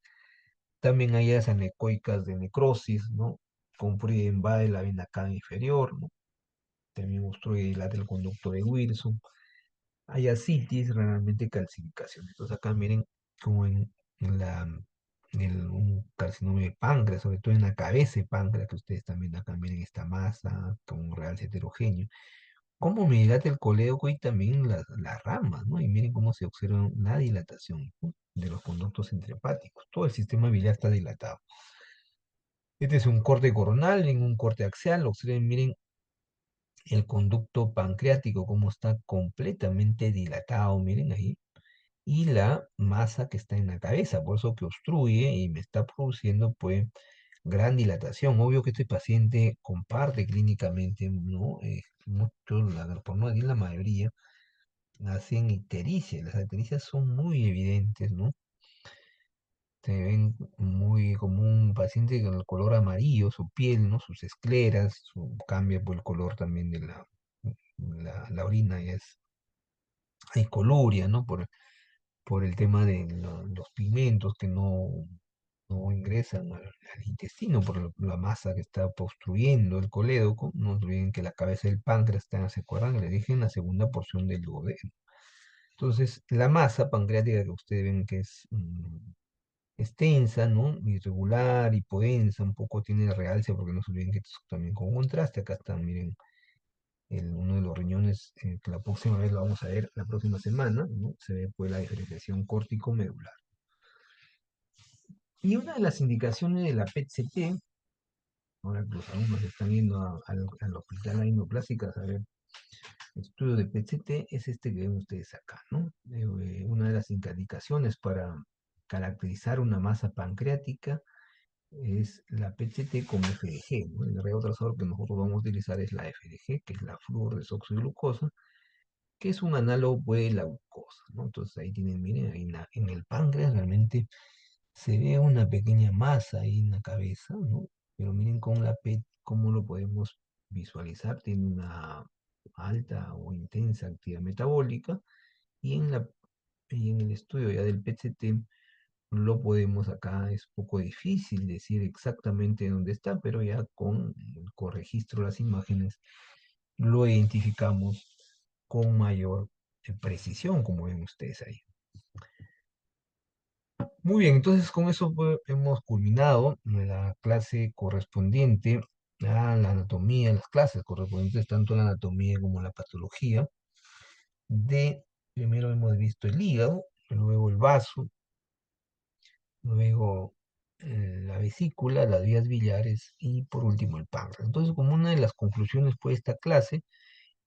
también hay áreas anecoicas de necrosis, ¿no? Con va de la vena cava inferior, ¿no? También obstruye y dilata el conducto de Wilson. Hay ascitis, realmente calcificación. Entonces acá miren como en la, un carcinoma de páncreas, sobre todo en la cabeza de páncreas, que ustedes también acá miren esta masa con un realce heterogéneo. Cómo me dilata el colédoco y también las ramas, ¿no? Y miren cómo se observa la dilatación, ¿no? De los conductos intrahepáticos. Todo el sistema biliar está dilatado. Este es un corte coronal, en un corte axial. Observen, miren el conducto pancreático, cómo está completamente dilatado, miren ahí, y la masa que está en la cabeza, por eso que obstruye y me está produciendo, pues, gran dilatación. Obvio que este paciente comparte clínicamente, ¿no? Muchos, por no decir la mayoría, hacen ictericia. Las ictericias son muy evidentes, ¿no? Se ven muy como un paciente con el color amarillo, su piel, ¿no? Sus escleras, cambia por el color también de la orina, y hay coluria, ¿no? Por el tema de los pigmentos que no ingresan al intestino, por la masa que está obstruyendo el colédoco. No olviden que la cabeza del páncreas está, ¿se acuerdan? Le dije en la segunda porción del duodeno. Entonces, la masa pancreática que ustedes ven que es extensa, ¿no? Irregular, hipodensa, un poco tiene realce, porque no se olviden que esto es también con contraste. Acá están, miren, uno de los riñones, que la próxima vez lo vamos a ver, la próxima semana, ¿no? Se ve pues la diferenciación córtico-medular. Y una de las indicaciones de la PET-CT, ahora que los alumnos están yendo al hospital ahí neoplásicas a ver estudio de PET-CT, es este que ven ustedes acá, ¿no? Una de las indicaciones para caracterizar una masa pancreática es la PET-CT como FDG, ¿no? El reotrazador que nosotros vamos a utilizar es la FDG, que es la fluorodesoxiglucosa, que es un análogo pues, de la glucosa, ¿no? Entonces ahí tienen, miren, ahí en el páncreas realmente se ve una pequeña masa ahí en la cabeza, ¿no? Pero miren con la PET, cómo lo podemos visualizar, tiene una alta o intensa actividad metabólica, y en la Y en el estudio ya del PET-CT lo podemos acá, es poco difícil decir exactamente dónde está, pero ya con el corregistro de las imágenes lo identificamos con mayor precisión, como ven ustedes ahí. Muy bien, entonces con eso hemos culminado la clase correspondiente a la anatomía, las clases correspondientes tanto a la anatomía como a la patología. Primero hemos visto el hígado, luego el vaso, luego la vesícula, las vías biliares y por último el páncreas. Entonces, como una de las conclusiones de esta clase,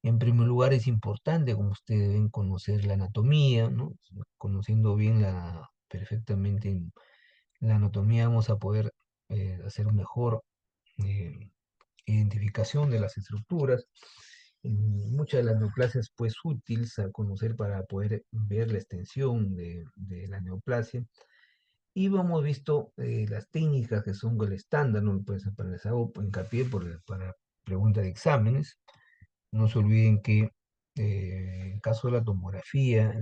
en primer lugar es importante, como ustedes deben conocer la anatomía, ¿no? Conociendo bien perfectamente la anatomía vamos a poder hacer un mejor eh, identificación de las estructuras. Muchas de las neoplasias pues útiles a conocer para poder ver la extensión de la neoplasia. Y hemos visto las técnicas que son el estándar, ¿no? Pues, para les hago hincapié para preguntas de exámenes. No se olviden que en caso de la tomografía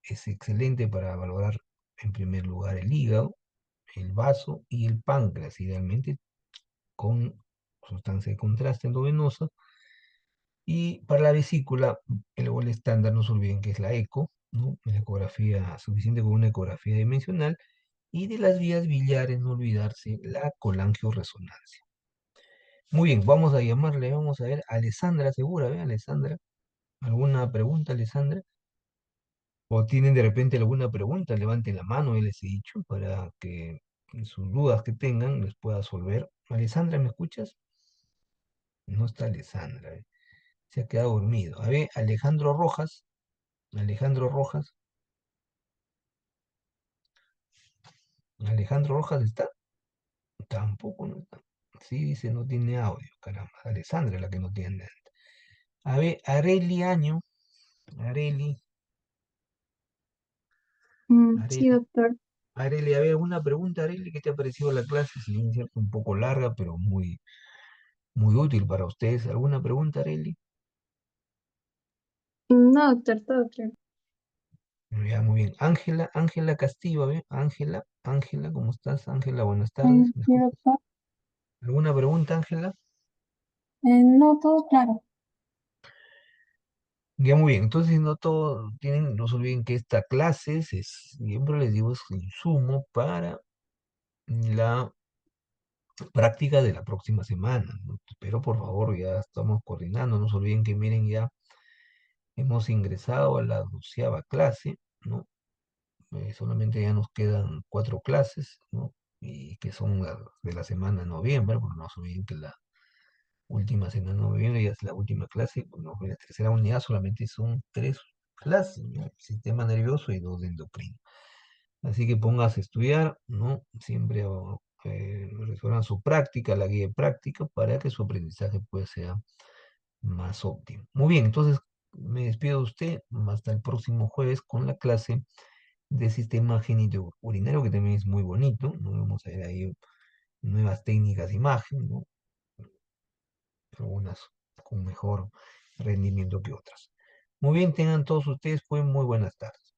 es excelente para valorar en primer lugar el hígado, el vaso y el páncreas, idealmente con sustancia de contraste endovenosa. Y para la vesícula, el estándar, no se olviden que es la eco, ¿no? Una ecografía suficiente con una ecografía dimensional. Y de las vías biliares, no olvidarse la colangioresonancia. Muy bien, vamos a llamarle, vamos a ver, Alessandra Segura, ¿ve? Alessandra, ¿alguna pregunta, Alessandra? ¿O tienen de repente alguna pregunta? Levanten la mano, les he dicho, para que sus dudas que tengan les pueda resolver. Alessandra, ¿me escuchas? No está Alessandra, ¿eh? Se ha quedado dormido. A ver, Alejandro Rojas. Alejandro Rojas. ¿Alejandro Rojas está? Tampoco no está. Sí, dice no tiene audio, caramba. Alessandra es la que no tiene. A ver, Areli Año. Areli, Sí, Areli, doctor. Areli, a ver, una pregunta, Areli, ¿qué te ha parecido la clase? Si bien es cierto, un poco larga, pero muy útil para ustedes. ¿Alguna pregunta, Areli? No, doctor, todo claro. Ya, muy bien. Ángela, Ángela Castillo, a ver, Ángela, Ángela, ¿cómo estás? Ángela, buenas tardes. ¿Me Sí, escuchas? doctor. ¿Alguna pregunta, Ángela? No, todo claro. Ya, muy bien. Entonces, no todo tienen, no se olviden que esta clase siempre les digo, es insumo para la práctica de la próxima semana, ¿no? Pero por favor, ya estamos coordinando, no se olviden que miren, ya hemos ingresado a la 12ª clase, ¿no? Solamente ya nos quedan 4 clases, ¿no? Y que son las de la semana de noviembre, porque no se olviden que la última semana de noviembre ya es la última clase, bueno, en la tercera unidad solamente son 3 clases, ¿no? Sistema nervioso y 2 de endocrino. Así que póngase a estudiar, ¿no? Siempre resuelvan su práctica, la guía de práctica, para que su aprendizaje pues sea más óptimo. Muy bien, entonces me despido de usted hasta el próximo jueves con la clase de sistema genitourinario, que también es muy bonito, ¿no? Vamos a ver ahí nuevas técnicas de imagen, ¿no? Algunas con mejor rendimiento que otras. Muy bien, tengan todos ustedes pues muy buenas tardes.